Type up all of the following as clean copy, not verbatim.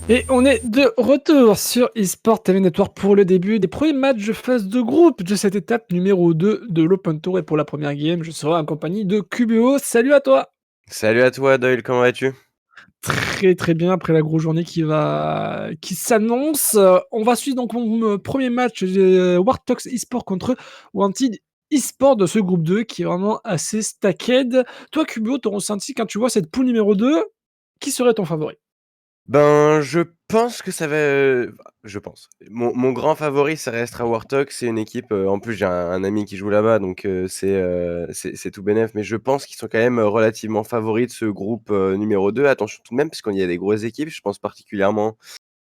Et on est de retour sur eSport TV Network pour le début des premiers matchs de phase de groupe de cette étape numéro 2 de l'Open Tour. Et pour la première game, je serai en compagnie de QBO. Salut à toi! Salut à toi Doyle, comment vas-tu? Très très bien après la grosse journée qui s'annonce. On va suivre donc mon premier match de Wartox eSport contre Wanted eSport de ce groupe 2 qui est vraiment assez stacked. Toi QBO, ton ressenti quand tu vois cette poule numéro 2, qui serait ton favori? Ben, je pense que ça va, je pense. Mon grand favori, ça restera Warthog. C'est une équipe, en plus j'ai un ami qui joue là-bas, donc c'est tout bénef, mais je pense qu'ils sont quand même, relativement favoris de ce groupe, numéro 2. Attention tout de même, parce qu'il y a des grosses équipes, je pense particulièrement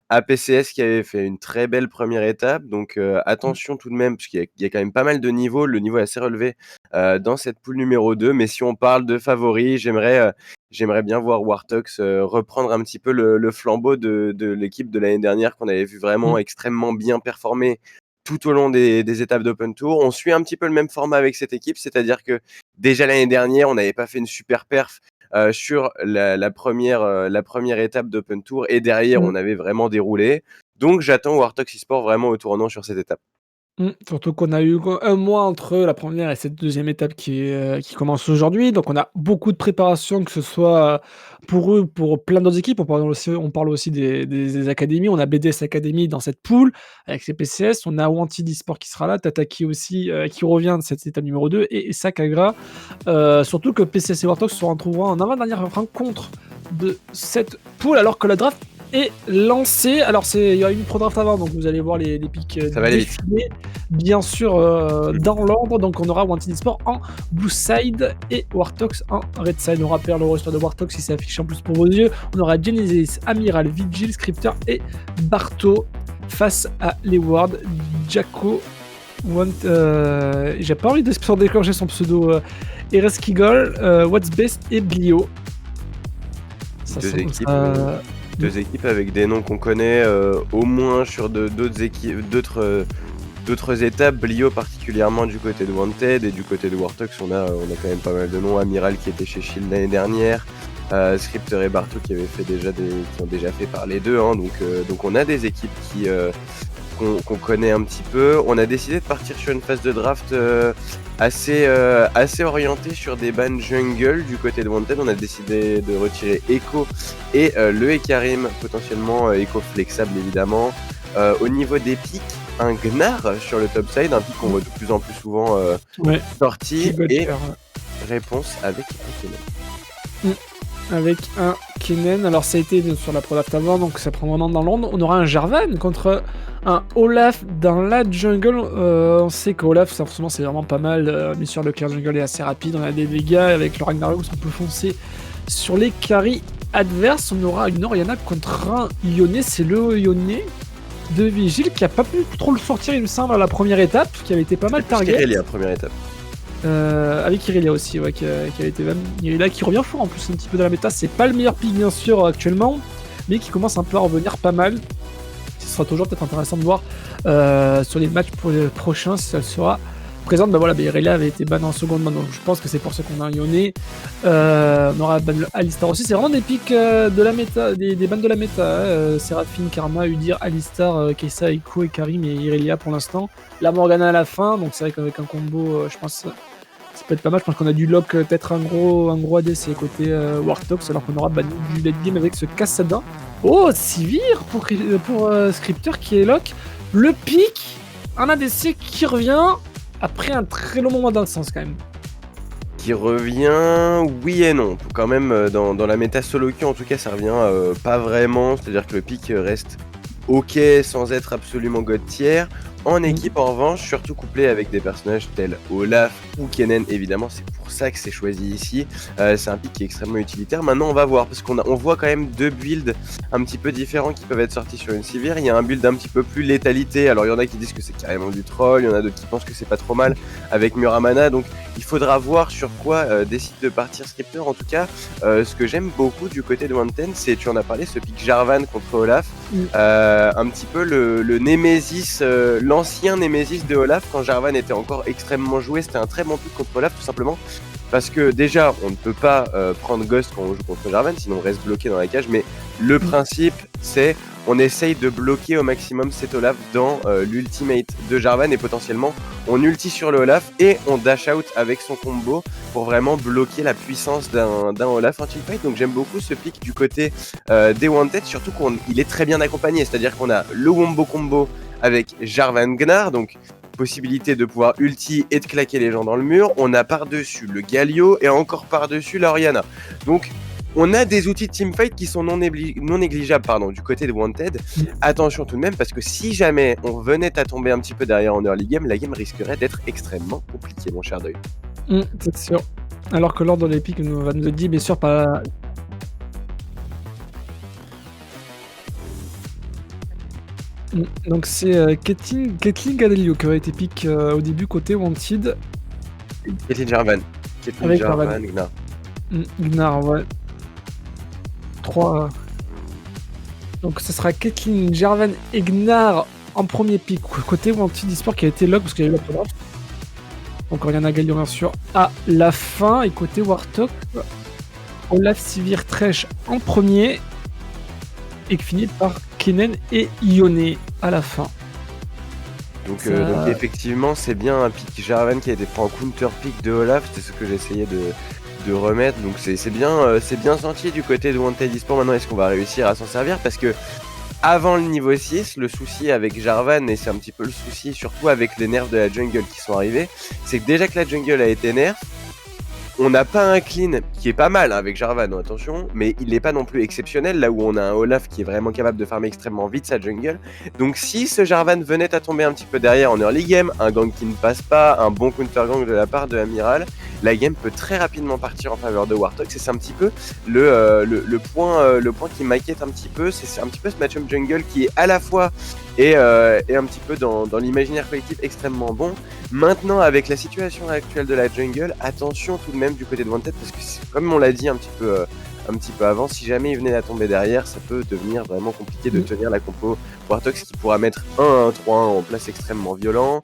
à PCS qui avait fait une très belle première étape, donc attention tout de même, parce qu'il y a quand même pas mal de niveaux. Le niveau est assez relevé, dans cette poule numéro 2, mais si on parle de favoris, j'aimerais bien voir Warthogs, reprendre un petit peu le flambeau de l'équipe de l'année dernière qu'on avait vu vraiment Mmh. extrêmement bien performer tout au long des étapes d'Open Tour. On suit un petit peu le même format avec cette équipe, c'est-à-dire que déjà l'année dernière, on n'avait pas fait une super perf sur la première étape d'Open Tour, et derrière, Mmh. on avait vraiment déroulé. Donc j'attends Warthog eSport vraiment au tournant sur cette étape. Surtout qu'on a eu quoi, 1 mois entre la première et cette deuxième étape qui commence aujourd'hui. Donc on a beaucoup de préparation, que ce soit, pour eux, pour plein d'autres équipes. On parle aussi des académies. On a BDS Academy dans cette poule avec ses PCS. On a Wanted eSport qui sera là, Tataki aussi, qui revient de cette étape numéro 2 et Sakagra. Surtout que PCS et Warthog se retrouveront en avant-dernière rencontre de cette poule alors que la draft est lancée. Alors il y a une pro draft avant, donc vous allez voir les pics, Ça va aller vite. défiler. Bien sûr, dans l'ordre, donc on aura Wanted eSport en blue side et Wartox en red side. On rappelle le roster de Wartox si c'est affiché en plus pour vos yeux. On aura Genesis, Amiral, Vigil, Scripter et Barto face à Leeward, Jacko, j'ai pas envie de se déclencher son pseudo, Ereskigol, What's Best et Blio. Ça Deux semble équipes, ça. deux équipes avec des noms qu'on connaît, au moins sur d'autres étapes. Blio particulièrement du côté de Wanted, et du côté de Warthog, on a quand même pas mal de noms. Amiral qui était chez Shield l'année dernière, Scripter et Barto qui ont déjà fait parler d'eux, hein. Donc on a des équipes qu'on connaît un petit peu. On a décidé de partir sur une phase de draft assez orientée sur des bans jungle. Du côté de Wanted, on a décidé de retirer Echo et le Ekarim, potentiellement Echo flexible évidemment. Au niveau des pics, un Gnar sur le top side, un pic qu'on voit de plus en plus souvent Ouais, sorti, Keyboard et Chair, réponse avec un Kennen. avec un Kennen. Alors ça a été sur la product avant, donc ça prend vraiment dans l'ordre. On aura un Jarvan contre un Olaf dans la jungle. On sait qu'Olaf, forcément, c'est vraiment pas mal, mais sur le clear jungle est assez rapide. On a des dégâts avec le Ragnarok, on peut foncer sur les carries adverses. On aura une Orianna contre un Yone, c'est le Yone de Vigil qui a pas pu trop le sortir, il me semble, à la première étape, qui avait été pas mal target. Irelia, première étape. Avec Irelia aussi, ouais, qui a été même. Irelia qui revient fort en plus un petit peu dans la méta. C'est pas le meilleur pick bien sûr actuellement, mais qui commence un peu à revenir pas mal. Ce sera toujours peut-être intéressant de voir sur les matchs pour les prochains si elle sera présente. Bah voilà, Irelia avait été ban en seconde main, donc je pense que c'est pour ça qu'on a un Yone. On aura ban Alistar aussi. C'est vraiment des picks de la méta, des bans de la méta. Seraphine, Karma, Udyr, Alistar, Kessa, Echo et Karim et Irelia pour l'instant. La Morgana à la fin, donc c'est vrai qu'avec un combo, je pense ça peut être pas mal. Je pense qu'on a du lock, peut-être un gros ADC côté Wartox, alors qu'on aura banni du late game avec ce Kassadin. Oh, Sivir pour Scripter qui est lock. Le pic, un ADC qui revient après un très long moment d'absence quand même. Qui revient, oui et non. Quand même, dans la méta solo queue, en tout cas, ça revient pas vraiment. C'est-à-dire que le pic reste ok sans être absolument god tier. En équipe, en revanche, surtout couplé avec des personnages tels Olaf ou Kennen, évidemment, c'est pour ça que c'est choisi ici. C'est un pick qui est extrêmement utilitaire. Maintenant, on va voir, parce on voit quand même deux builds un petit peu différents qui peuvent être sortis sur une Sivir. Il y a un build un petit peu plus létalité. Alors, il y en a qui disent que c'est carrément du troll, il y en a d'autres qui pensent que c'est pas trop mal avec Muramana. Donc, il faudra voir sur quoi décide de partir Scripter. En tout cas, ce que j'aime beaucoup du côté de Wanted, c'est, tu en as parlé, ce pick Jarvan contre Olaf. Un petit peu le Némésis, l'ancien Némésis de Olaf, quand Jarvan était encore extrêmement joué. C'était un très bon pick contre Olaf, tout simplement parce que déjà, on ne peut pas prendre Ghost quand on joue contre Jarvan, sinon on reste bloqué dans la cage, mais le principe, c'est on essaye de bloquer au maximum cet Olaf dans l'ultimate de Jarvan et potentiellement on ulti sur le Olaf et on dash out avec son combo pour vraiment bloquer la puissance d'un Olaf en teamfight. Donc j'aime beaucoup ce pick du côté des Wanted, surtout qu'il est très bien accompagné, c'est-à-dire qu'on a le wombo combo avec Jarvan Gnar, donc possibilité de pouvoir ulti et de claquer les gens dans le mur. On a par-dessus le Galio et encore par-dessus l'Oriana. Donc on a des outils de teamfight qui sont non négligeables du côté de Wanted. Attention tout de même, parce que si jamais on venait à tomber un petit peu derrière en early game, la game risquerait d'être extrêmement compliquée, mon cher Deuil. C'est sûr. Alors que l'ordre de l'épique va nous dire, bien sûr, pas... Donc c'est Caitlyn Galio qui aurait été pick au début côté Wanted. Caitlyn Jarvan. Avec Jarvan, Gnar. Gnar, ouais. 3. Donc ce sera Caitlyn, Jarvan et Gnar en premier pick côté Wanted eSport qui a été lock parce qu'il y a eu la draft. Donc Oriana Galio bien sûr à la fin. Et côté Warthog, Olaf, Sivir, Thresh en premier et finit par Kennen et Ione à la fin. Donc effectivement c'est bien un pick Jarvan qui a été pris en counter pick de Olaf, c'est ce que j'essayais de remettre, donc c'est bien senti du côté de Wanted eSport. Maintenant est-ce qu'on va réussir à s'en servir, parce que avant le niveau 6, le souci avec Jarvan, et c'est un petit peu le souci surtout avec les nerfs de la jungle qui sont arrivés, c'est que déjà que la jungle a été nerf, on n'a pas un clean qui est pas mal avec Jarvan, attention, mais il n'est pas non plus exceptionnel, là où on a un Olaf qui est vraiment capable de farmer extrêmement vite sa jungle. Donc si ce Jarvan venait à tomber un petit peu derrière en early game, un gank qui ne passe pas, un bon counter gank de la part de Amiral, la game peut très rapidement partir en faveur de Warthog. C'est un petit peu le point qui m'inquiète un petit peu, c'est un petit peu ce match-up jungle qui est à la fois et un petit peu dans l'imaginaire collectif extrêmement bon. Maintenant, avec la situation actuelle de la jungle, attention tout de même du côté de Wanted, parce que comme on l'a dit un petit peu avant, si jamais il venait à tomber derrière, ça peut devenir vraiment compliqué de tenir la compo Warthog, qui pourra mettre 1-1-3-1 en place extrêmement violent,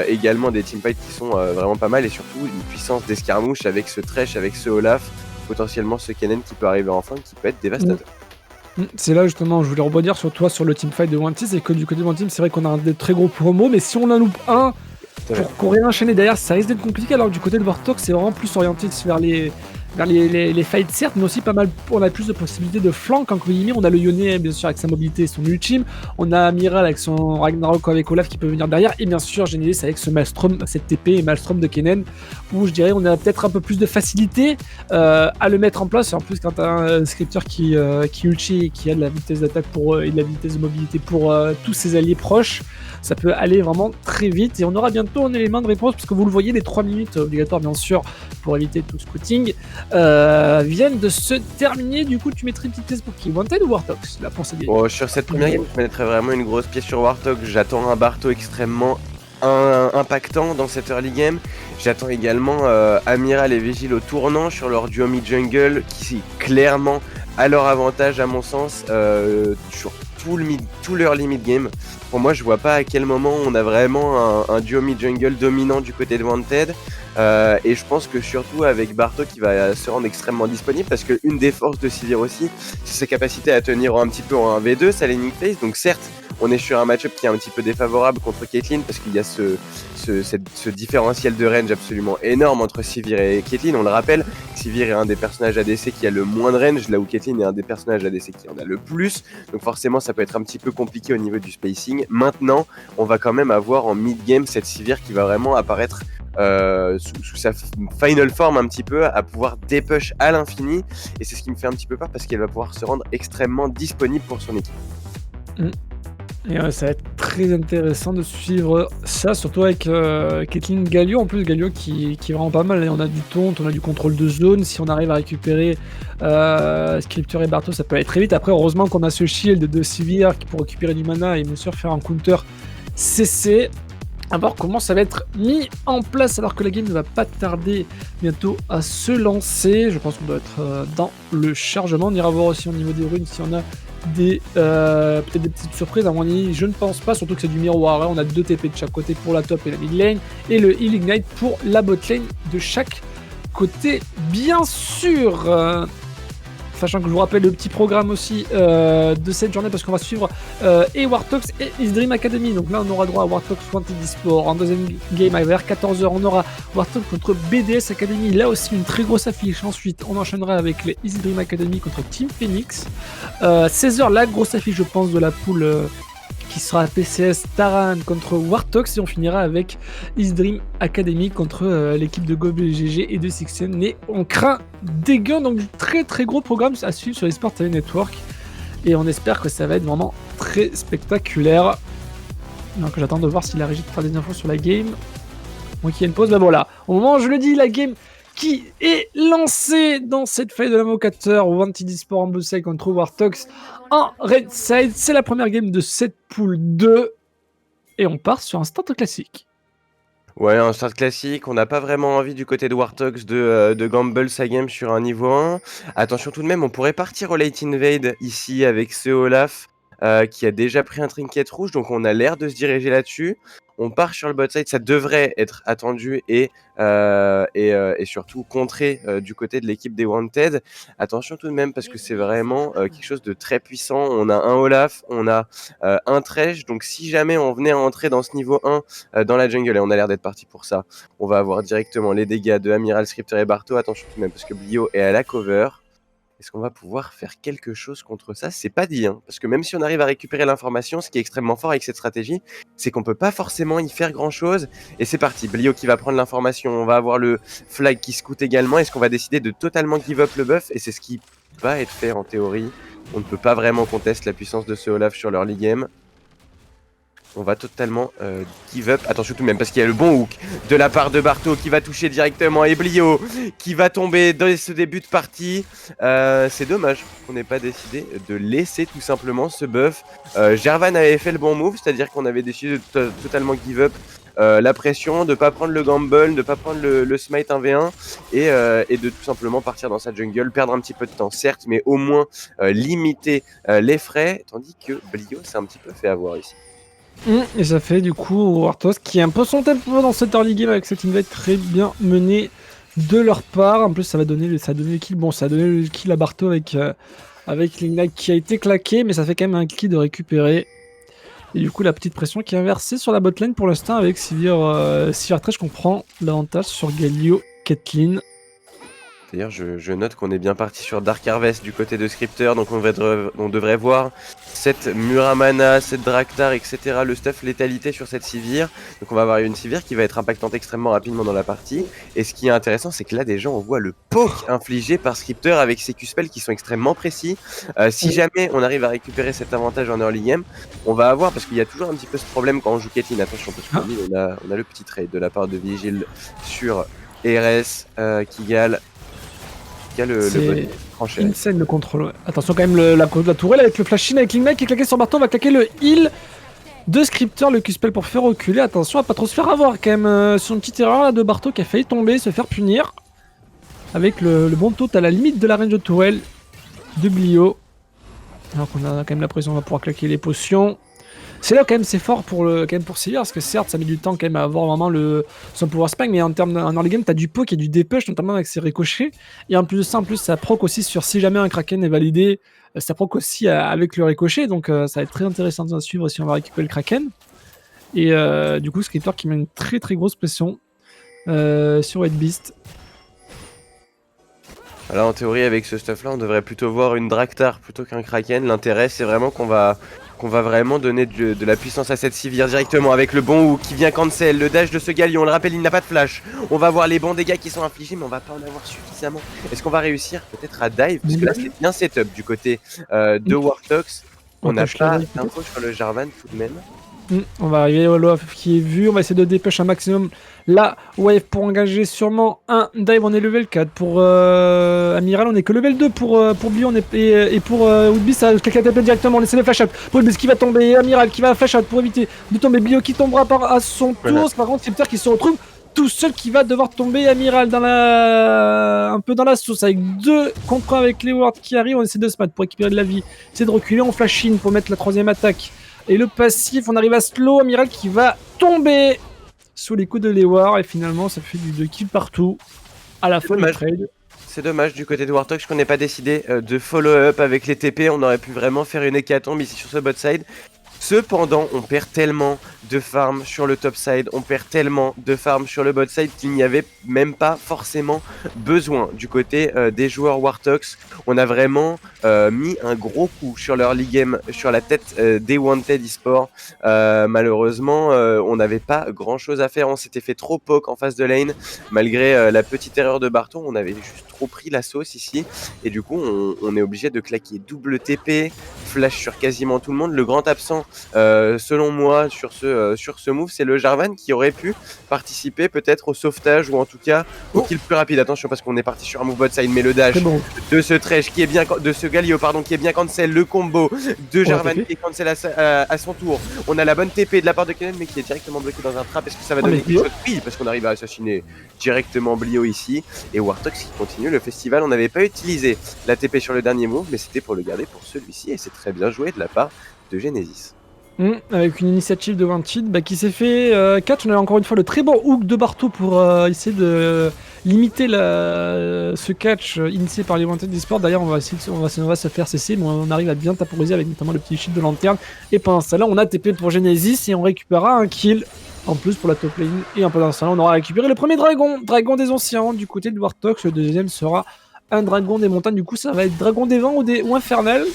également des teamfights qui sont vraiment pas mal, et surtout une puissance d'escarmouche avec ce Thresh, avec ce Olaf, potentiellement ce Kennen qui peut arriver en fin, qui peut être dévastateur. C'est là justement, je voulais rebondir sur toi sur le teamfight de Wanted, c'est que du côté de Wanted, c'est vrai qu'on a un des très gros promos, mais si on en loupe un pour courir enchaîner derrière, ça risque d'être compliqué. Alors que du côté de Warthog, c'est vraiment plus orienté vers les fights certes, mais aussi pas mal, on a plus de possibilités de flank entre guillemets. On a le Yone bien sûr avec sa mobilité et son ultime, on a Amiral avec son Ragnarok avec Olaf qui peut venir derrière, et bien sûr Genesis avec ce Maelstrom, cette TP et Maelstrom de Kennen, où je dirais on a peut-être un peu plus de facilité à le mettre en place. Et en plus quand t'as un scripteur qui ulti et qui a de la vitesse d'attaque et de la vitesse de mobilité pour tous ses alliés proches, ça peut aller vraiment très vite. Et on aura bientôt un élément de réponse, parce que vous le voyez, les 3 minutes obligatoires bien sûr pour éviter tout scouting viennent de se terminer. Du coup, tu mettrais une petite pièce pour qui, Wanted ou Warthog là pour cette game? Sur cette première game, je mettrais vraiment une grosse pièce sur Warthog. J'attends un Barto extrêmement impactant dans cette early game. J'attends également Amiral et Vigil au tournant sur leur duo mid-jungle, qui clairement a leur avantage à mon sens sur tout l'early mid-game. Pour moi, je vois pas à quel moment on a vraiment un duo mid-jungle dominant du côté de Wanted. Et je pense que surtout avec Barto qui va se rendre extrêmement disponible, parce qu'une des forces de Sivir aussi, c'est sa capacité à tenir un petit peu en 1v2, sa laning phase. Donc certes, on est sur un match-up qui est un petit peu défavorable contre Caitlyn, parce qu'il y a ce différentiel de range absolument énorme entre Sivir et Caitlyn. On le rappelle, Sivir est un des personnages ADC qui a le moins de range, là où Caitlyn est un des personnages ADC qui en a le plus. Donc forcément, ça peut être un petit peu compliqué au niveau du spacing. Maintenant, on va quand même avoir en mid-game cette Sivir qui va vraiment apparaître sous sa final form un petit peu, à pouvoir dépush à l'infini, et c'est ce qui me fait un petit peu peur, parce qu'elle va pouvoir se rendre extrêmement disponible pour son équipe. Et ça va être très intéressant de suivre ça, surtout avec Caitlyn Galio. En plus, Galio qui est vraiment pas mal. On a du taunt, on a du contrôle de zone. Si on arrive à récupérer Scripteur et Barto, ça peut aller très vite. Après, heureusement qu'on a ce shield de Sivir pour récupérer du mana et bien sûr faire un counter CC. À voir comment ça va être mis en place, alors que la game ne va pas tarder bientôt à se lancer. Je pense qu'on doit être dans le chargement. On ira voir aussi au niveau des runes si on a peut-être des petites surprises. À mon avis, je ne pense pas, surtout que c'est du miroir. On a 2 TP de chaque côté pour la top et la mid lane, et le heal ignite pour la bot lane de chaque côté, bien sûr. Sachant que je vous rappelle le petit programme aussi de cette journée, parce qu'on va suivre et Warthogs et His Dream Academy. Donc là, on aura droit à Warthogs Wanted eSport. En deuxième game, vers 14h, on aura Warthogs contre BDS Academy. Là aussi, une très grosse affiche. Ensuite, on enchaînera avec les His Dream Academy contre Team Phoenix. 16h, la grosse affiche, je pense, de la poule qui sera PCS Taran contre Warthogs. Et on finira avec His Dream Academy contre l'équipe de GoBGG et de Sixen. Mais on craint des gains, donc du très très gros programme à suivre sur eSport TV Network. Et on espère que ça va être vraiment très spectaculaire. Donc j'attends de voir si la régie peut faire des infos sur la game. Moi qui ai une pause, bah voilà. Au moment où je le dis, la game qui est lancée dans cette feuille de l'invocateur Wanted eSport en Blue Side contre Warthogs en Red Side. C'est la première game de cette poule 2. Et on part sur un start classique. Ouais, un start classique. On n'a pas vraiment envie du côté de Warthogs de gamble sa game sur un niveau 1. Attention tout de même, on pourrait partir au late invade ici avec ce Olaf qui a déjà pris un trinket rouge. Donc on a l'air de se diriger là-dessus. On part sur le bot side, ça devrait être attendu et surtout contré du côté de l'équipe des Wanted. Attention tout de même parce que c'est vraiment quelque chose de très puissant. On a un Olaf, on a un Thresh, donc si jamais on venait à entrer dans ce niveau 1 dans la jungle, et on a l'air d'être parti pour ça, on va avoir directement les dégâts de Amiral, Scripter et Barto. Attention tout de même parce que Blio est à la cover. Est-ce qu'on va pouvoir faire quelque chose contre ça? C'est pas dit, hein, parce que même si on arrive à récupérer l'information, ce qui est extrêmement fort avec cette stratégie, c'est qu'on peut pas forcément y faire grand-chose. Et c'est parti, Blio qui va prendre l'information, on va avoir le flag qui scout également. Est-ce qu'on va décider de totalement give up le buff? Et c'est ce qui va être fait en théorie. On ne peut pas vraiment contester la puissance de ce Olaf sur l'early game. On va totalement give up. Attention tout de même parce qu'il y a le bon hook de la part de Barto qui va toucher directement et Blio qui va tomber dans ce début de partie. C'est dommage qu'on n'ait pas décidé de laisser tout simplement ce buff. Jarvan avait fait le bon move, c'est-à-dire qu'on avait décidé de totalement give up la pression, de ne pas prendre le gamble, de ne pas prendre le smite 1v1 et de tout simplement partir dans sa jungle, perdre un petit peu de temps certes, mais au moins limiter les frais, tandis que Blio s'est un petit peu fait avoir ici. Et ça fait du coup Warthogs qui est un peu son tempo dans cette early game avec cette invade très bien menée de leur part. En plus ça va donner le kill. Bon, ça a donné le kill à Barto avec l'ignite qui a été claqué, mais ça fait quand même un kill de récupérer. Et du coup la petite pression qui est inversée sur la botlane pour l'instant avec Sivir Thresh qu'on prend l'avantage sur Galio Caitlyn. D'ailleurs, je note qu'on est bien parti sur Dark Harvest du côté de Scripter, donc on devrait voir cette Muramana, cette Draktar, etc. Le stuff létalité sur cette Sivir. Donc on va avoir une Sivir qui va être impactante extrêmement rapidement dans la partie. Et ce qui est intéressant, c'est que là déjà on voit le poke infligé par Scripter avec ses Q-spells qui sont extrêmement précis. Si jamais on arrive à récupérer cet avantage en early game, on va avoir, parce qu'il y a toujours un petit peu ce problème quand on joue Caitlyn, attention, parce qu'on a le petit trade de la part de Vigil sur RS, Kigal. Le insane le contrôle. Ouais. Attention quand même la tourelle avec le flash in avec l'ignite qui est claqué sur Barton. On va claquer le heal de Scripter, le Q-spell pour faire reculer. Attention à pas trop se faire avoir quand même sur une petite erreur là, de Barto qui a failli tomber, se faire punir. Avec le bon taux à la limite de la range de tourelle de Blio. Alors qu'on a quand même la pression, on va pouvoir claquer les potions. C'est là quand même c'est fort pour Sivir parce que certes ça met du temps quand même à avoir vraiment son pouvoir spam, mais en termes en early game t'as du poke et du dépush notamment avec ses ricochets, et en plus de ça ça proc aussi sur si jamais un Kraken est validé, ça proc aussi avec le ricochet, donc ça va être très intéressant à suivre si on va récupérer le Kraken. Et du coup Scripter qui met une très très grosse pression sur White Beast. Là en théorie avec ce stuff là on devrait plutôt voir une Draktar plutôt qu'un Kraken. L'intérêt c'est vraiment qu'on va vraiment donner de la puissance à cette Sivir directement avec le bon hook qui vient cancel, le dash de ce Galio, on le rappelle il n'a pas de flash. On va voir les bons dégâts qui sont infligés mais on va pas en avoir suffisamment. Est-ce qu'on va réussir peut-être à dive? Parce que là c'est bien setup du côté de Warthogs. On n'a pas d'info sur le Jarvan tout de même. On va arriver au Olaf qui est vu, on va essayer de dépêcher un maximum la wave pour engager sûrement un dive. On est level 4 pour Amiral, on est que level 2 pour Blio, et pour Woodbeast, ça quelqu'un tape directement, on essaie de flash out pour Woodbeast qui va tomber, Amiral qui va flash out pour éviter de tomber, Blio qui tombera à son tour. Par contre Scripter qui se retrouve tout seul, qui va devoir tomber, Amiral un peu dans la sauce avec 2 contre 1 avec les wards qui arrivent. On essaie de se battre pour récupérer de la vie, essayer de reculer, on flash in pour mettre la 3ème attaque. Et le passif, on arrive à slow, Amiral qui va tomber sous les coups de Lewar, et finalement ça fait du 2 kills partout. à la fin du dommage. trade. C'est dommage du côté de Warthog qu'on n'ait pas décidé de follow-up avec les TP. On aurait pu vraiment faire une hécatombe ici sur ce bot side. Cependant, on perd tellement de farm sur le top side, on perd tellement de farm sur le bot side qu'il n'y avait même pas forcément besoin du côté des joueurs Warthogs. On a vraiment mis un gros coup sur leur league game, sur la tête des Wanted eSports. Malheureusement, on n'avait pas grand chose à faire, on s'était fait trop poke en face de lane. Malgré la petite erreur de Barton, on avait juste trop pris la sauce ici. Et du coup, on est obligé de claquer double TP, flash sur quasiment tout le monde. Le grand absent, selon moi, sur ce move, c'est le Jarvan qui aurait pu participer peut-être au sauvetage ou en tout cas au kill plus rapide. Attention parce qu'on est parti sur un move bot side, mais le dash de ce Thresh qui est bien, de ce Galio pardon, qui est bien cancel, le combo de Jarvan qui est cancel à son tour. On a la bonne TP de la part de Kennen mais qui est directement bloqué dans un trap. Est-ce que ça va donner quelque chose? Oui, parce qu'on arrive à assassiner directement Blio ici. Et Warthog qui continue le festival. On n'avait pas utilisé la TP sur le dernier move, mais c'était pour le garder pour celui-ci et c'est très bien joué de la part de Genesis. Avec une initiative de Wanted qui s'est fait catch. On a encore une fois le très bon hook de Barto pour essayer de limiter ce catch initié par les Wanted eSports. D'ailleurs, on va se faire cesser, mais on arrive à bien temporiser avec notamment le petit shield de lanterne. Et pendant ce temps-là, on a TP pour Genesis et on récupérera un kill en plus pour la top lane. Et pendant ce temps-là, on aura récupéré le premier dragon des anciens du côté de Warthog. Le deuxième sera un dragon des montagnes. Du coup, ça va être dragon des vents ou infernal.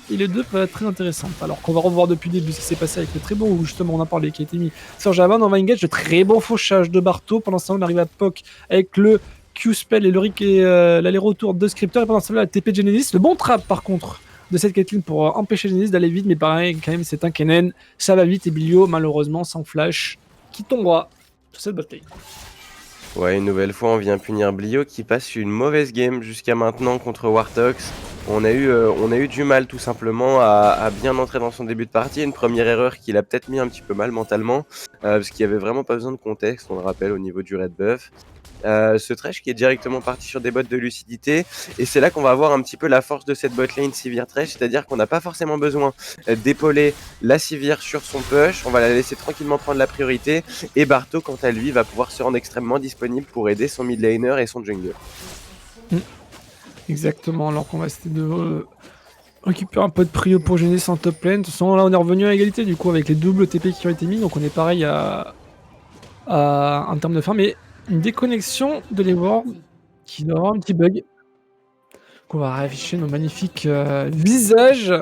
Et les deux peuvent être très intéressantes. Alors qu'on va revoir depuis le début ce qui s'est passé avec le très bon, où justement on a parlé, qui a été mis sur Javan. On va engage le très bon fauchage de Barto. Pendant ce temps, on arrive à POC avec le Q-Spell et le Rick et l'aller-retour de Scripter. Et pendant ce temps, la TP de Genesis. Le bon trap par contre de cette Caitlyn pour empêcher Genesis d'aller vite. Mais pareil, quand même, c'est un Kennen. Ça va vite. Et Bilio, malheureusement, sans flash, qui tombera sur cette bataille. Ouais, une nouvelle fois, on vient punir Blio qui passe une mauvaise game jusqu'à maintenant contre Warthogs. On a eu du mal tout simplement à bien entrer dans son début de partie. Une première erreur qui l'a peut-être mis un petit peu mal mentalement, parce qu'il n'y avait vraiment pas besoin de contexte, on le rappelle, au niveau du red buff. Ce Thresh qui est directement parti sur des bots de lucidité, et c'est là qu'on va avoir un petit peu la force de cette botlane Sivir Thresh, c'est-à-dire qu'on n'a pas forcément besoin d'épauler la Sivir sur son push, on va la laisser tranquillement prendre la priorité, et Barto quant à lui va pouvoir se rendre extrêmement disponible pour aider son mid laner et son jungle. Exactement, alors qu'on va essayer de récupérer un peu de prio pour Genesis en top lane. De toute façon, là on est revenu à égalité du coup avec les doubles TP qui ont été mis, donc on est pareil en termes de farm, mais une déconnexion de l'Eward qui doit avoir un petit bug. Donc on va afficher nos magnifiques visages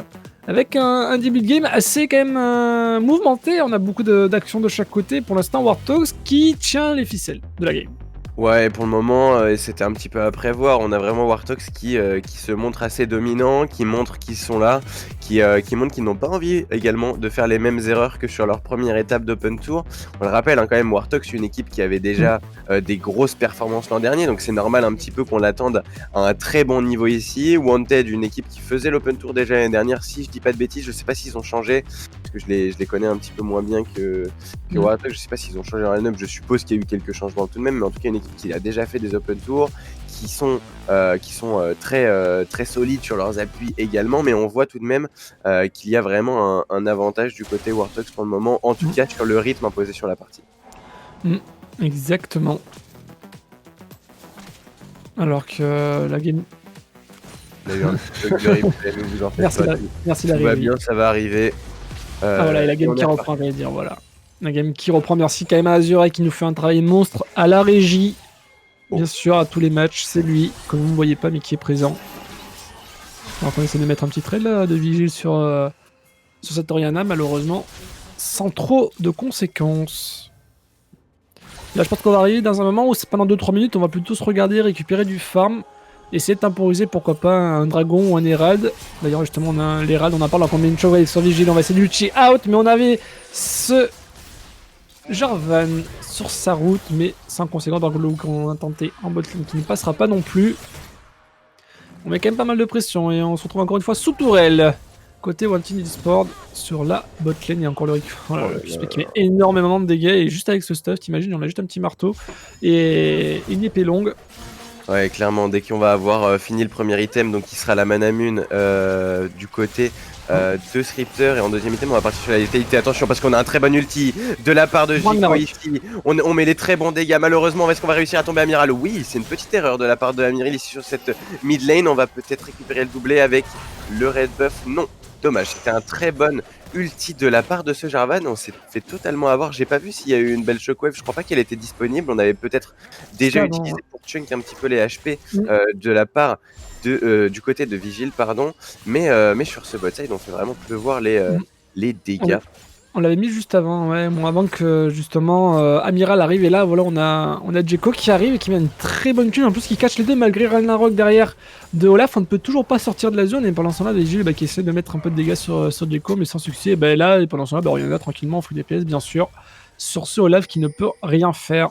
avec un début de game assez quand même mouvementé. On a beaucoup d'actions de chaque côté. Pour l'instant, Warthogs qui tient les ficelles de la game. Ouais, pour le moment, c'était un petit peu à prévoir. On a vraiment Warthogs qui se montrent assez dominants, qui montrent qu'ils sont là, qui montrent qu'ils n'ont pas envie également de faire les mêmes erreurs que sur leur première étape d'Open Tour. On le rappelle, quand même, Warthogs, une équipe qui avait déjà des grosses performances l'an dernier, donc c'est normal un petit peu qu'on l'attende à un très bon niveau ici. Wanted, une équipe qui faisait l'Open Tour déjà l'année dernière, si je dis pas de bêtises, je sais pas s'ils ont changé, parce que je les connais un petit peu moins bien que Warthogs, je sais pas s'ils ont changé leur line-up, je suppose qu'il y a eu quelques changements tout de même, mais en tout cas une équipe qui a déjà fait des Open Tours, qui sont très solides sur leurs appuis également, mais on voit tout de même qu'il y a vraiment un avantage du côté Warthogs pour le moment, en tout cas sur le rythme imposé sur la partie. Exactement. Alors que la game... On a eu un petit bug de replay, mais vous en faites pas. Merci tout va d'arriver. bien, ça va arriver. Voilà, et la game qui reprend, j'allais dire, voilà. La game qui reprend, merci quand même à Azure qui nous fait un travail monstre à la régie. Bien sûr, à tous les matchs, c'est lui, comme vous ne voyez pas, mais qui est présent. Alors on essaie de mettre un petit trail là, de vigile sur cette Oriana, malheureusement, sans trop de conséquences. Là, je pense qu'on va arriver dans un moment où c'est pendant 2-3 minutes, on va plutôt se regarder, récupérer du farm, essayer de temporiser, pourquoi pas, un dragon ou un Herald. D'ailleurs, justement, on a l'Herald, on en parle en combien de choses sur vigile, on va essayer de l'ulti out, mais on avait ce Jarvan sur sa route, mais sans conséquence dans le look qu'on a tenté en botlane qui ne passera pas non plus. On met quand même pas mal de pression et on se retrouve encore une fois sous tourelle. Côté Wanted eSports sur la botlane, il y a encore le Q-Spec qui met énormément de dégâts et juste avec ce stuff, t'imagines, on a juste un petit marteau et une épée longue. Ouais, clairement, dès qu'on va avoir fini le premier item, donc qui sera la Manamune du côté 2 scripteurs et en deuxième item on va partir sur la létalité. Attention parce qu'on a un très bon ulti de la part de Jiko ici. On met les très bons dégâts. Malheureusement, est-ce qu'on va réussir à tomber Amiral? Oui, c'est une petite erreur de la part de Amiral ici sur cette mid lane. On va peut-être récupérer le doublé avec le red buff. Non, dommage. C'était un très bon ulti de la part de ce Jarvan. On s'est fait totalement avoir. J'ai pas vu s'il y a eu une belle shockwave. Je crois pas qu'elle était disponible. On avait peut-être déjà utilisé pour chunk un petit peu les HP de la part du côté de Vigile, pardon, mais sur ce bot side, on fait vraiment pleuvoir les dégâts. On l'avait mis juste avant, ouais, bon, avant que justement Amiral arrive, et là voilà on a Jeko qui arrive et qui met une très bonne thune, en plus qui catch les deux malgré Ragnarok derrière de Olaf. On ne peut toujours pas sortir de la zone, et pendant ce temps-là Vigile qui essaie de mettre un peu de dégâts sur Jeko mais sans succès. Et là et pendant ce temps-là Oriana tranquillement en free DPS bien sûr sur ce Olaf qui ne peut rien faire.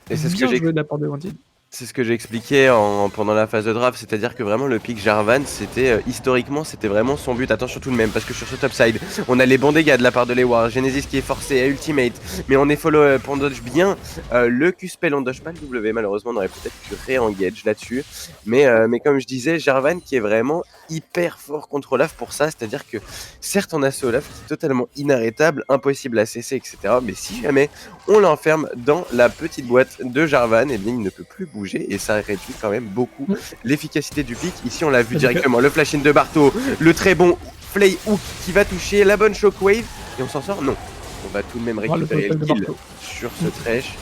Et c'est ce bien que j'ai joué de la part de Wanted. C'est ce que j'ai expliqué pendant la phase de draft, c'est-à-dire que vraiment le pick Jarvan, c'était historiquement, c'était vraiment son but. Attention tout de même, parce que sur ce topside, on a les bons dégâts de la part de Lewa, Genesis qui est forcé à ultimate, mais on est follow pour dodge bien. Le Q-spell, on dodge pas le W, malheureusement, on aurait peut-être pu ré-engage là-dessus. Mais comme je disais, Jarvan qui est vraiment hyper fort contre Olaf pour ça, c'est-à-dire que certes on a ce Olaf qui est totalement inarrêtable, impossible à cesser, etc. Mais si jamais on l'enferme dans la petite boîte de Jarvan, et bien il ne peut plus bouger. Et ça réduit quand même beaucoup l'efficacité du pick. Ici on l'a vu directement, le flash-in de Barto, le très bon Flay Hook qui va toucher, la bonne shockwave, et on s'en sort? Non. On va tout de même récupérer le kill sur ce Thresh.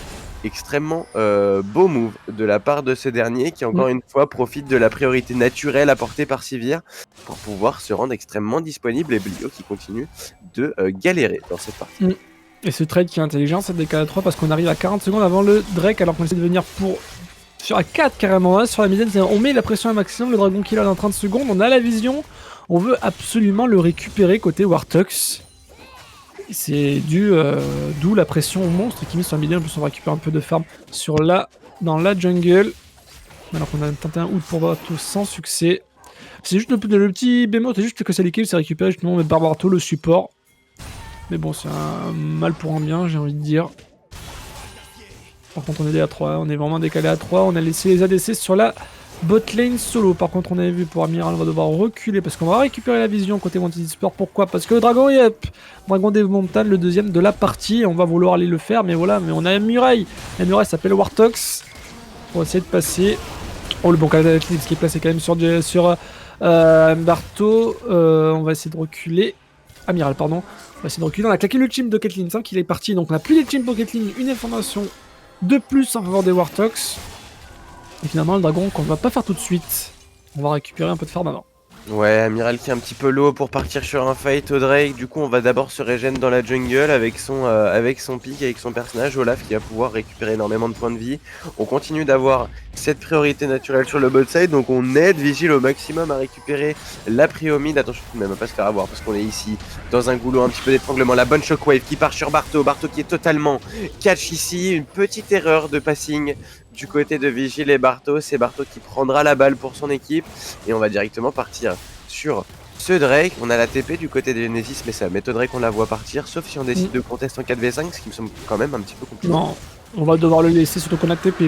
Extrêmement beau move de la part de ce dernier qui encore une fois profite de la priorité naturelle apportée par Sivir pour pouvoir se rendre extrêmement disponible, et Blio qui continue de galérer dans cette partie. Et ce trade qui est intelligent, c'est des à 3 parce qu'on arrive à 40 secondes avant le Drake alors qu'on essaie de venir pour... Sur à 4 carrément, hein, sur la midaine, on met la pression à maximum, le dragon kill dans 30 secondes, on a la vision, on veut absolument le récupérer côté Wartux. C'est d'où la pression au monstre qui met sur la midaine, en plus on récupère un peu de farm dans la jungle. Alors qu'on a tenté un ult pour Barto sans succès. C'est juste le petit bémol, c'est juste que c'est l'équipe, c'est récupéré justement par Barto, le support. Mais bon, c'est un mal pour un bien, j'ai envie de dire. Par contre, on est à 3, on est vraiment décalé à 3. On a laissé les ADC sur la bot lane solo. Par contre, on avait vu pour Amiral, on va devoir reculer parce qu'on va récupérer la vision côté Wanted Sport. Pourquoi? Parce que le dragon, dragon des montagnes, le deuxième de la partie. On va vouloir aller le faire, mais voilà. Mais on a une muraille. La muraille s'appelle Wartox. On va essayer de passer. Oh, le bon cataclysme qui est placé quand même sur Barto. On va essayer de reculer. Amiral, pardon. On va essayer de reculer. On a claqué le team de Caitlyn, ça qu'il est parti. Donc on n'a plus les teams pour Caitlyn. Une information de plus en faveur des Wartox. Et finalement, le dragon qu'on ne va pas faire tout de suite. On va récupérer un peu de farm avant. Ouais, Amiral qui est un petit peu low pour partir sur un fight au Drake. Du coup, on va d'abord se régène dans la jungle avec son pick, avec son personnage Olaf qui va pouvoir récupérer énormément de points de vie. On continue d'avoir cette priorité naturelle sur le bot side, donc on aide Vigile au maximum à récupérer la prio mid. Attention tout de même à pas se faire avoir parce qu'on est ici dans un goulot un petit peu d'étranglement. La bonne shockwave qui part sur Barto, Barto qui est totalement catch ici. Une petite erreur de passing du côté de Vigile et Barto, c'est Barto qui prendra la balle pour son équipe et on va directement partir sur ce Drake. On a la TP du côté de Genesis, mais ça m'étonnerait qu'on la voit partir, sauf si on décide de contester en 4v5, ce qui me semble quand même un petit peu compliqué. Non, on va devoir le laisser, surtout qu'on a TP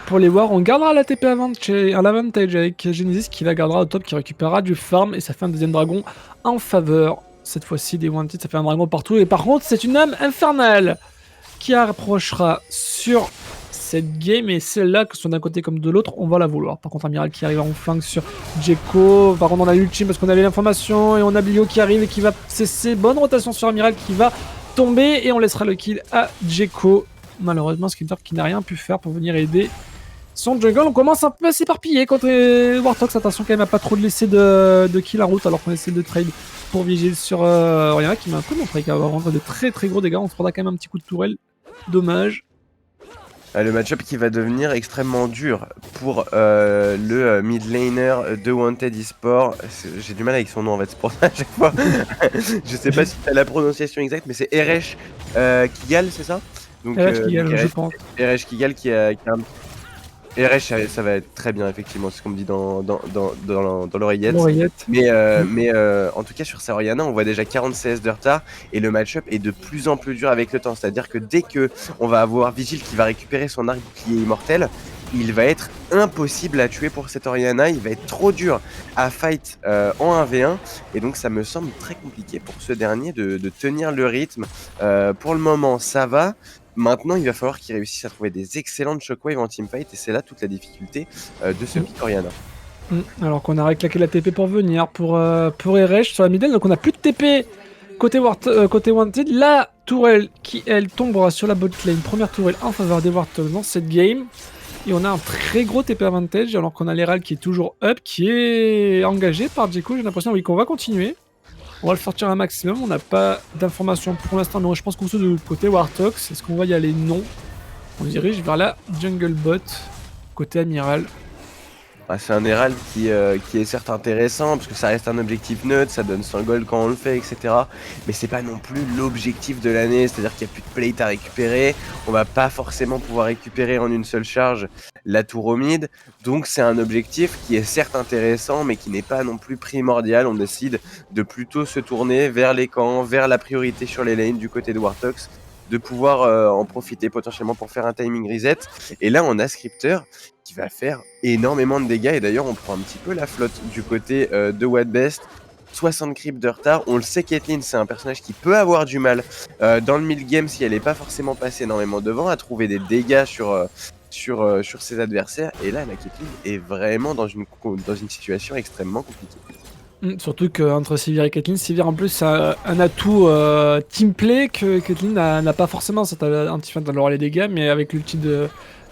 pour les voir. On gardera la TP à l'avantage avec Genesis qui la gardera au top, qui récupérera du farm, et ça fait un deuxième dragon en faveur, cette fois-ci des Wanted. Ça fait un dragon partout, et par contre c'est une âme infernale qui approchera sur cette game, et celle-là, que ce soit d'un côté comme de l'autre, on va la vouloir. Par contre, Amiral qui arrive en flanc sur Jeko. Par contre, on a l'ultime parce qu'on avait l'information, et on a Blio qui arrive et qui va cesser. Bonne rotation sur Amiral qui va tomber, et on laissera le kill à Jeko. Malheureusement, Skimter qui n'a rien pu faire pour venir aider son jungle. On commence un peu à s'éparpiller contre Wartox. Attention quand même à pas trop laisser de kill en route alors qu'on essaie de trade pour Vigile sur Oriana qui m'a un peu montré qu'il va avoir de très très gros dégâts. On se prendra quand même un petit coup de tourelle. Dommage. Le match-up qui va devenir extrêmement dur pour le mid laner de Wanted eSport. J'ai du mal avec son nom en fait, c'est pour ça à chaque fois. Je sais pas si t'as la prononciation exacte, mais c'est Eresh Kigal, c'est ça? Donc, Eresh Kigal, je pense. Eresh Kigal qui a un... Eresh, ça va être très bien, effectivement, c'est ce qu'on me dit dans l'oreillette. Mais en tout cas, sur sa Oriana, on voit déjà 40 CS de retard et le match-up est de plus en plus dur avec le temps. C'est-à-dire que dès que on va avoir Vigile qui va récupérer son arc bouclier immortel, il va être impossible à tuer pour cette Orianna, il va être trop dur à fight en 1v1, et donc ça me semble très compliqué pour ce dernier de tenir le rythme. Pour le moment, ça va. Maintenant, il va falloir qu'il réussisse à trouver des excellentes shockwaves en teamfight, et c'est là toute la difficulté de ce pick Orianna. Alors qu'on a réclaqué la TP pour venir, pour Eresh sur la middle, donc on a plus de TP côté Wanted. La tourelle qui, elle, tombera sur la bot lane, première tourelle en faveur des Warthogs dans cette game. Et on a un très gros TP advantage, alors qu'on a l'Herald qui est toujours up, qui est engagé par Djeko. J'ai l'impression qu'on va continuer. On va le sortir un maximum, on n'a pas d'informations pour l'instant, mais je pense qu'on se de côté Warthogs. Est-ce qu'on va y aller? Non. On se dirige vers la jungle bot, côté Amiral. C'est un Herald qui est certes intéressant, parce que ça reste un objectif neutre, ça donne 100 gold quand on le fait, etc. Mais c'est pas non plus l'objectif de l'année, c'est-à-dire qu'il n'y a plus de plate à récupérer, on va pas forcément pouvoir récupérer en une seule charge la tour au mid, donc c'est un objectif qui est certes intéressant, mais qui n'est pas non plus primordial. On décide de plutôt se tourner vers les camps, vers la priorité sur les lanes du côté de Warthogs, de pouvoir en profiter potentiellement pour faire un timing reset. Et là, on a Scripter qui va faire énormément de dégâts. Et d'ailleurs, on prend un petit peu la flotte du côté de Wadbest. 60 creeps de retard. On le sait, Caitlyn, c'est un personnage qui peut avoir du mal dans le mid-game si elle n'est pas forcément passée énormément devant, à trouver des dégâts sur ses adversaires. Et là, la Caitlyn est vraiment dans une situation extrêmement compliquée. Surtout qu'entre Sivir et Caitlyn, Sivir en plus a un atout teamplay que Caitlyn n'a pas forcément. Ça anti-feint dans les dégâts, mais avec l'ulti de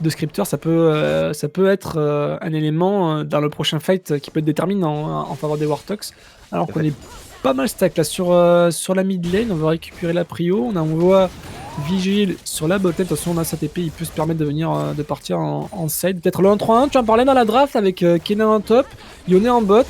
Scripter, ça peut être un élément dans le prochain fight qui peut être déterminant en faveur des Warthogs. Alors qu'on est pas mal stack là sur la mid lane, on va récupérer la prio, on voit Vigil sur la bot lane. De toute façon, on a sa TP, il peut se permettre de partir en side. Peut-être le 1-3-1, tu en parlais dans la draft avec Kenan en top, Yone en bot.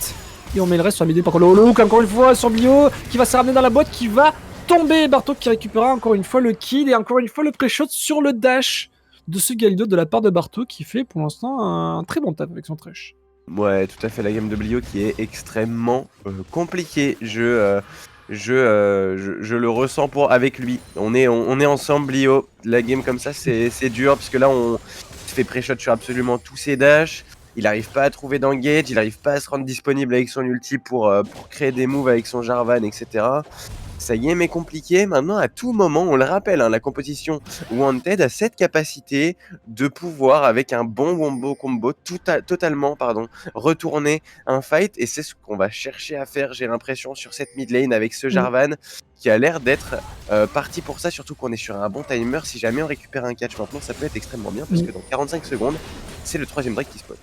Et on met le reste sur la mid. Par contre, le hook encore une fois sur Bio qui va se ramener dans la boîte, qui va tomber. Bartok qui récupérera encore une fois le kill et encore une fois le pré-shot sur le dash de ce Galio de la part de Bartok, qui fait pour l'instant un très bon tap avec son trash. Ouais, tout à fait, la game de Blio qui est extrêmement compliquée. Je le ressens avec lui. On est ensemble, Blio. La game comme ça, c'est dur, parce que là, on se fait pré-shot sur absolument tous ses dashs. Il n'arrive pas à trouver d'engage, il n'arrive pas à se rendre disponible avec son ulti pour créer des moves avec son Jarvan, etc. Sa game est compliquée. Maintenant, à tout moment, on le rappelle, la composition Wanted a cette capacité de pouvoir, avec un bon combo, totalement retourner un fight. Et c'est ce qu'on va chercher à faire, j'ai l'impression, sur cette mid lane avec ce Jarvan qui a l'air d'être parti pour ça, surtout qu'on est sur un bon timer. Si jamais on récupère un catch maintenant, ça peut être extrêmement bien, parce que dans 45 secondes, c'est le 3ème Drake qui spawn.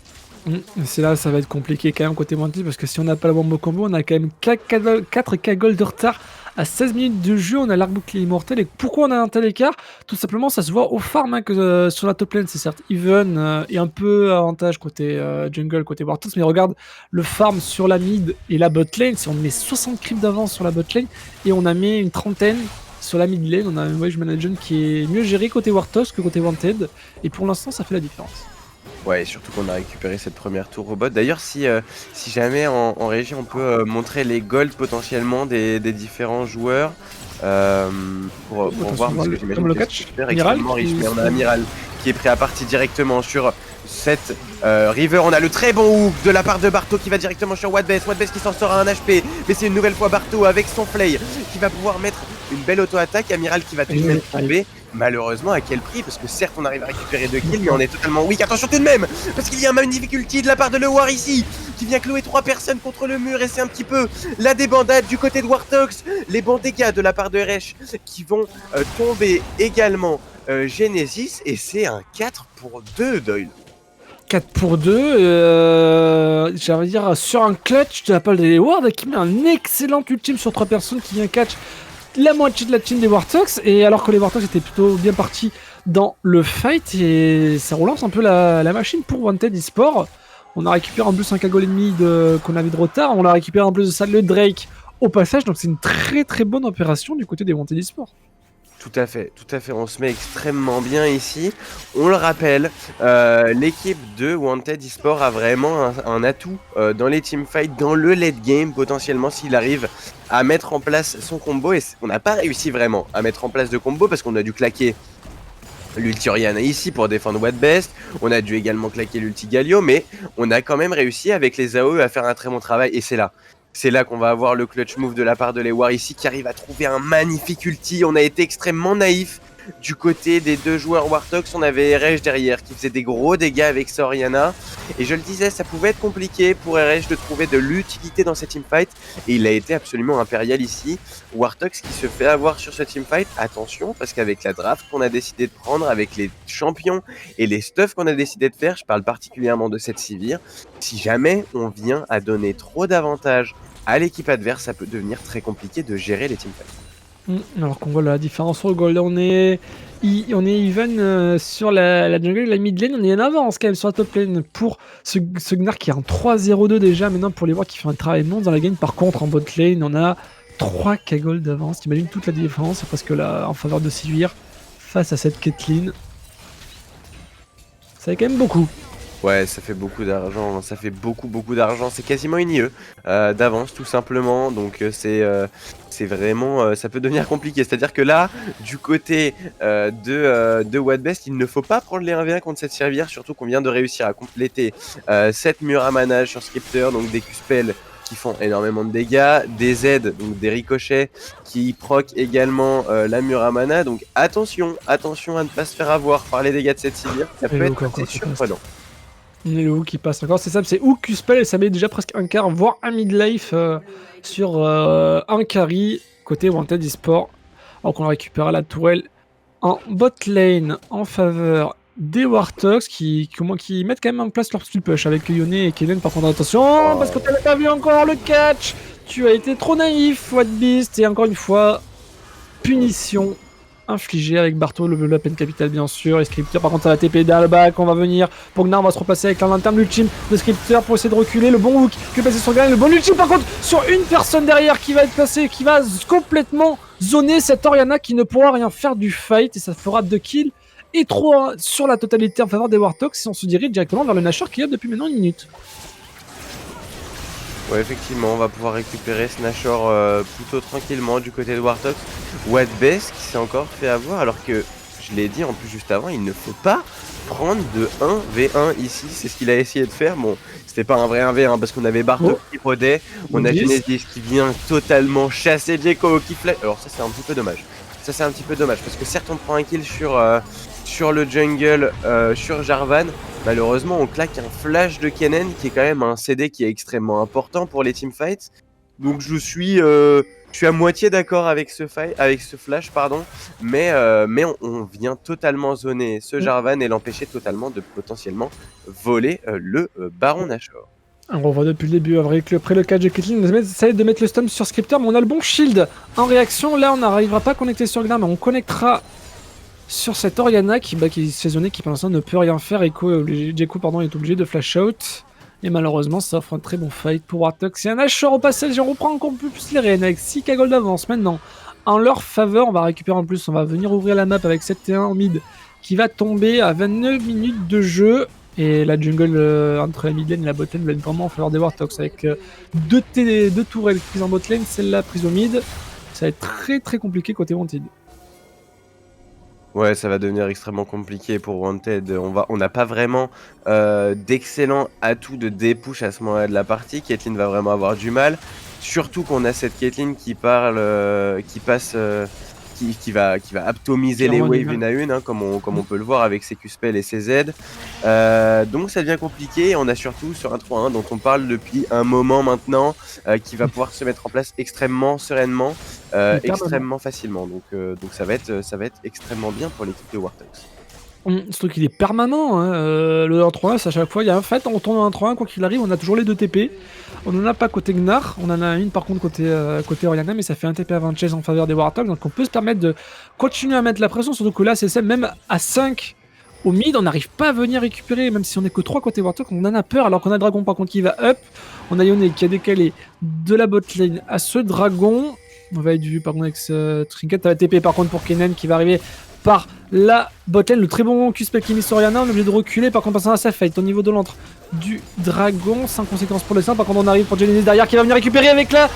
C'est là, ça va être compliqué quand même côté Wanted, parce que si on n'a pas le bon combo, on a quand même 4K gold de retard à 16 minutes de jeu. On a l'arc bouclier immortel. Et pourquoi on a un tel écart? Tout simplement, ça se voit au farm, que sur la top lane, c'est certes even et un peu avantage côté jungle, côté Warthogs, mais regarde le farm sur la mid et la bot lane. Si on met 60 creeps d'avance sur la bot lane et on a mis une trentaine sur la mid lane, on a un wage management qui est mieux géré côté Warthogs que côté Wanted. Et pour l'instant, ça fait la différence. Ouais, surtout qu'on a récupéré cette première tour robot. D'ailleurs, si jamais en régie, on peut montrer les golds potentiellement des différents joueurs pour voir, parce que j'imagine que c'est super extrêmement riche. Mais on a Amiral qui est prêt à partir directement sur cette river. On a le très bon hook de la part de Barto qui va directement sur Wadbest. Wadbest qui s'en sort à un HP, mais c'est une nouvelle fois Barto avec son play qui va pouvoir mettre une belle auto-attaque. Amiral qui va tout de même tomber. Malheureusement, à quel prix? Parce que certes, on arrive à récupérer 2 kills, mais on est totalement weak. Attention tout de même, parce qu'il y a un magnifique ulti de la part de Lewar ici, qui vient clouer 3 personnes contre le mur, et c'est un petit peu la débandade du côté de Warthogs. Les bons dégâts de la part de Resh qui vont tomber également Genesis, et c'est un 4-pour-2, Doyle. 4 pour 2, j'allais dire sur un clutch de la part de Lewar qui met un excellent ultime sur 3 personnes, qui vient catch la moitié de la team des Warthogs, et alors que les Warthogs étaient plutôt bien partis dans le fight, et ça relance un peu la machine pour Wanted eSport. On a récupéré en plus un cagole ennemi qu'on avait de retard, on a récupéré en plus de ça le Drake au passage, donc c'est une très très bonne opération du côté des Wanted eSport. Tout à fait, on se met extrêmement bien ici. On le rappelle, l'équipe de Wanted eSport a vraiment un atout dans les teamfights, dans le late game, potentiellement, s'il arrive à mettre en place son combo. Et on n'a pas réussi vraiment à mettre en place de combo, parce qu'on a dû claquer l'ulti Orianna ici pour défendre What Best. On a dû également claquer l'ulti Galio, mais on a quand même réussi avec les AOE à faire un très bon travail. Et c'est là. C'est là qu'on va avoir le clutch move de la part de Lewar ici qui arrive à trouver un magnifique ulti. On a été extrêmement naïf. Du côté des deux joueurs Wartox, on avait RH derrière qui faisait des gros dégâts avec sa Orianna. Et je le disais, ça pouvait être compliqué pour RH de trouver de l'utilité dans cette teamfight. Et il a été absolument impérial ici. Wartox qui se fait avoir sur ce teamfight. Attention, parce qu'avec la draft qu'on a décidé de prendre, avec les champions et les stuffs qu'on a décidé de faire, je parle particulièrement de cette Sivir, si jamais on vient à donner trop d'avantages à l'équipe adverse, ça peut devenir très compliqué de gérer les teamfights. Alors qu'on voit la différence sur le gold, on est even sur la jungle, la mid lane, on est en avance quand même sur la top lane pour ce Gnar qui est en 3-0-2 déjà, maintenant pour les voir qui fait un travail immense dans la game. Par contre en bot lane, on a 3k gold d'avance, t'imagines toute la différence, c'est presque là en faveur de Sivir face à cette Caitlyn. Ça fait quand même beaucoup. Ouais, ça fait beaucoup d'argent, ça fait beaucoup d'argent, c'est quasiment une IE d'avance tout simplement, donc c'est vraiment, ça peut devenir compliqué, c'est-à-dire que là, du côté de What Best, il ne faut pas prendre les 1v1 contre cette Sivir, surtout qu'on vient de réussir à compléter 7 murs à manage sur Scripter, donc des Q-spells qui font énormément de dégâts, des Z, donc des ricochets qui proc également la Muramana, donc attention à ne pas se faire avoir par les dégâts de cette Sivir, ça peut être assez surprenant. Le hook qui passe encore, c'est simple, c'est hook Q-spell et ça met déjà presque un quart, voire un mid-life sur un carry côté Wanted eSport. Alors qu'on récupérera la tourelle en bot lane en faveur des Wartox qui mettent quand même en place leur speed push avec Yone et Kellen. Par contre, attention, parce que tu n'avais pas vu encore le catch, tu as été trop naïf, What Beast, et encore une fois, punition infligé avec Barto, le level up capital bien sûr, et Scripter par contre ça va TP dans le back, on va venir, pour Gnar on va se repasser avec la lanterne, l'ultime de Scripter pour essayer de reculer, le bon hook qui est passé sur Gnar, le bon ultime par contre sur une personne derrière qui va être passée, qui va complètement zoner cette Orianna qui ne pourra rien faire du fight, et ça fera 2 kills et 3 sur la totalité en faveur des Wartox, et on se dirige directement vers le Nashor qui est depuis maintenant 1 minute. Ouais, effectivement, on va pouvoir récupérer ce Nashor plutôt tranquillement du côté de Wartox. What Best qui s'est encore fait avoir, alors que, je l'ai dit en plus juste avant, il ne faut pas prendre de 1v1 ici, c'est ce qu'il a essayé de faire. Bon, c'était pas un vrai 1v1 parce qu'on avait Bartok qui rodait, on a Genesis qui vient totalement chasser Jeko qui flash. Alors ça c'est un petit peu dommage. Ça c'est un petit peu dommage parce que certes on prend un kill sur le jungle, sur Jarvan. Malheureusement on claque un flash de Kennen qui est quand même un CD qui est extrêmement important pour les teamfights. Donc je suis à moitié d'accord avec ce flash, pardon, mais on vient totalement zoner ce Jarvan et l'empêcher totalement de potentiellement voler le Baron Nashor. On voit depuis le début, après le catch de Caitlyn, on essaie de mettre le stun sur Scripter, mais on a le bon shield en réaction. Là on n'arrivera pas à connecter sur Gnar, mais on connectera sur cette Orianna qui se fait zoner, qui pour l'instant ne peut rien faire. Jeko est obligé de flash out. Et malheureusement, ça offre un très bon fight pour Wartox. C'est un Nashor au passage, on reprend encore plus les rênes avec 6k gold d'avance maintenant. En leur faveur, on va récupérer en plus, on va venir ouvrir la map avec 7T1 en mid qui va tomber à 29 minutes de jeu. Et la jungle entre la mid lane et la bot lane va être vraiment en faveur des Wartox avec deux tourelles prises en bot lane, celle-là prise au mid. Ça va être très très compliqué côté Wanted. Ouais, ça va devenir extrêmement compliqué pour Wanted. On n'a pas vraiment d'excellents atouts de dépush à ce moment-là de la partie. Caitlyn va vraiment avoir du mal. Surtout qu'on a cette Caitlyn qui va atomiser les waves une à une, hein, comme on peut le voir avec ses Q-spells et ses Z. Donc ça devient compliqué. On a surtout sur un 3-1 dont on parle depuis un moment maintenant, qui va pouvoir se mettre en place extrêmement sereinement, extrêmement facilement. Donc ça va être extrêmement bien pour l'équipe de Wartox. Surtout qu'il est permanent, hein. Le 1-3-1, c'est à chaque fois, il y a un fait, on tourne en 1-3-1, quoi qu'il arrive, on a toujours les 2 TP. On n'en a pas côté Gnar, on en a une par contre côté Orianna, mais ça fait un TP avant chase en faveur des Wartox, donc on peut se permettre de continuer à mettre la pression, surtout que là, c'est celle même à 5 au mid, on n'arrive pas à venir récupérer, même si on est que 3 côté Wartox, on en a peur, alors qu'on a Dragon par contre qui va up, on a Yone qui a décalé de la bot lane à ce Dragon, on va être vu par contre avec ce Trinket, à la TP par contre pour Kennen qui va arriver par la botlane, le très bon Q-spell qui est mis sur Orianna, on est obligé de reculer, par contre passant à sa fight au niveau de l'antre du Dragon, sans conséquence pour le sein, par contre on arrive pour Genesis derrière qui va venir récupérer avec la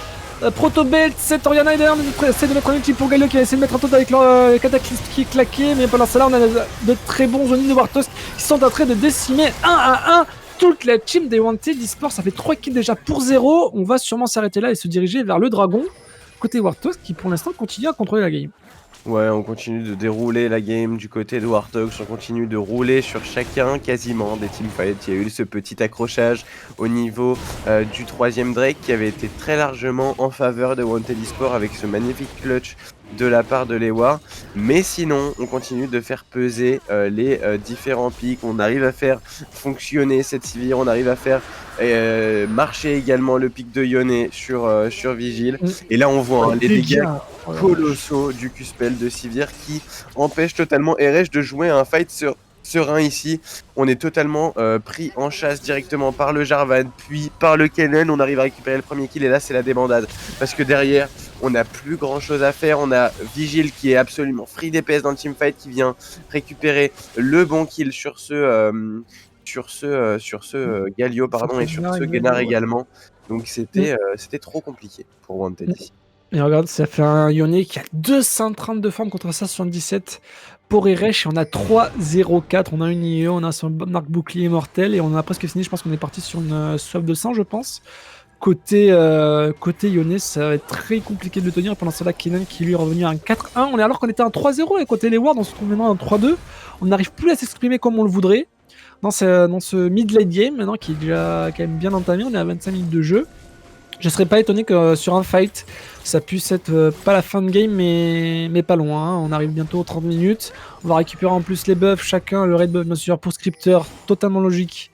Protobelt, 7 Oriana et d'ailleurs on essaie de mettre un ulti pour Galio qui va essayer de mettre un total avec leur cataclysme qui est claqué, mais pendant cela on a de très bons Oni de Warthog qui sont en train de décimer 1-1 toute la team des Wanted eSports. Ça fait 3 kills déjà pour 0. On va sûrement s'arrêter là et se diriger vers le dragon côté Warthog qui pour l'instant continue à contrôler la game. Ouais, on continue de dérouler la game du côté de Warthog, on continue de rouler sur chacun quasiment des teamfights. Il y a eu ce petit accrochage au niveau du 3ème Drake qui avait été très largement en faveur de Wanted eSports avec ce magnifique clutch de la part de Lewa. Mais sinon, on continue de faire peser les différents pics. On arrive à faire fonctionner cette Sivir, on arrive à faire marcher également le pic de Yone sur Vigil. Et là, on voit les dégâts colossaux du Q-Spell de Sivir qui empêche totalement RH de jouer un fight serein ici. On est totalement pris en chasse directement par le Jarvan, puis par le Kennen. On arrive à récupérer le premier kill et là c'est la débandade. Parce que derrière, on n'a plus grand chose à faire. On a Vigil qui est absolument free DPS dans le teamfight qui vient récupérer le bon kill sur ce Galio pardon, et sur ce Gunnar également. Donc c'était trop compliqué pour Wanted ici. Et regarde, ça fait un Yone qui a 230 de forme contre 177 pour Eresh. Et on a 3-0-4. On a une IE, on a son arc bouclier mortel. Et on a presque fini. Je pense qu'on est parti sur une swap de 100, je pense. Côté Yone, ça va être très compliqué de le tenir. Pendant cela, Kennen qui lui est revenu à un 4-1. On est alors qu'on était à un 3-0. Et côté les Wards, on se trouve maintenant à un 3-2. On n'arrive plus à s'exprimer comme on le voudrait. Dans ce mid-late game, maintenant qui est déjà quand même bien entamé. On est à 25 minutes de jeu. Je serais pas étonné que sur un fight, ça puisse être pas la fin de game, mais pas loin. Hein. On arrive bientôt aux 30 minutes. On va récupérer en plus les buffs, chacun. Le raid buff, bien sûr, pour Scripter, totalement logique.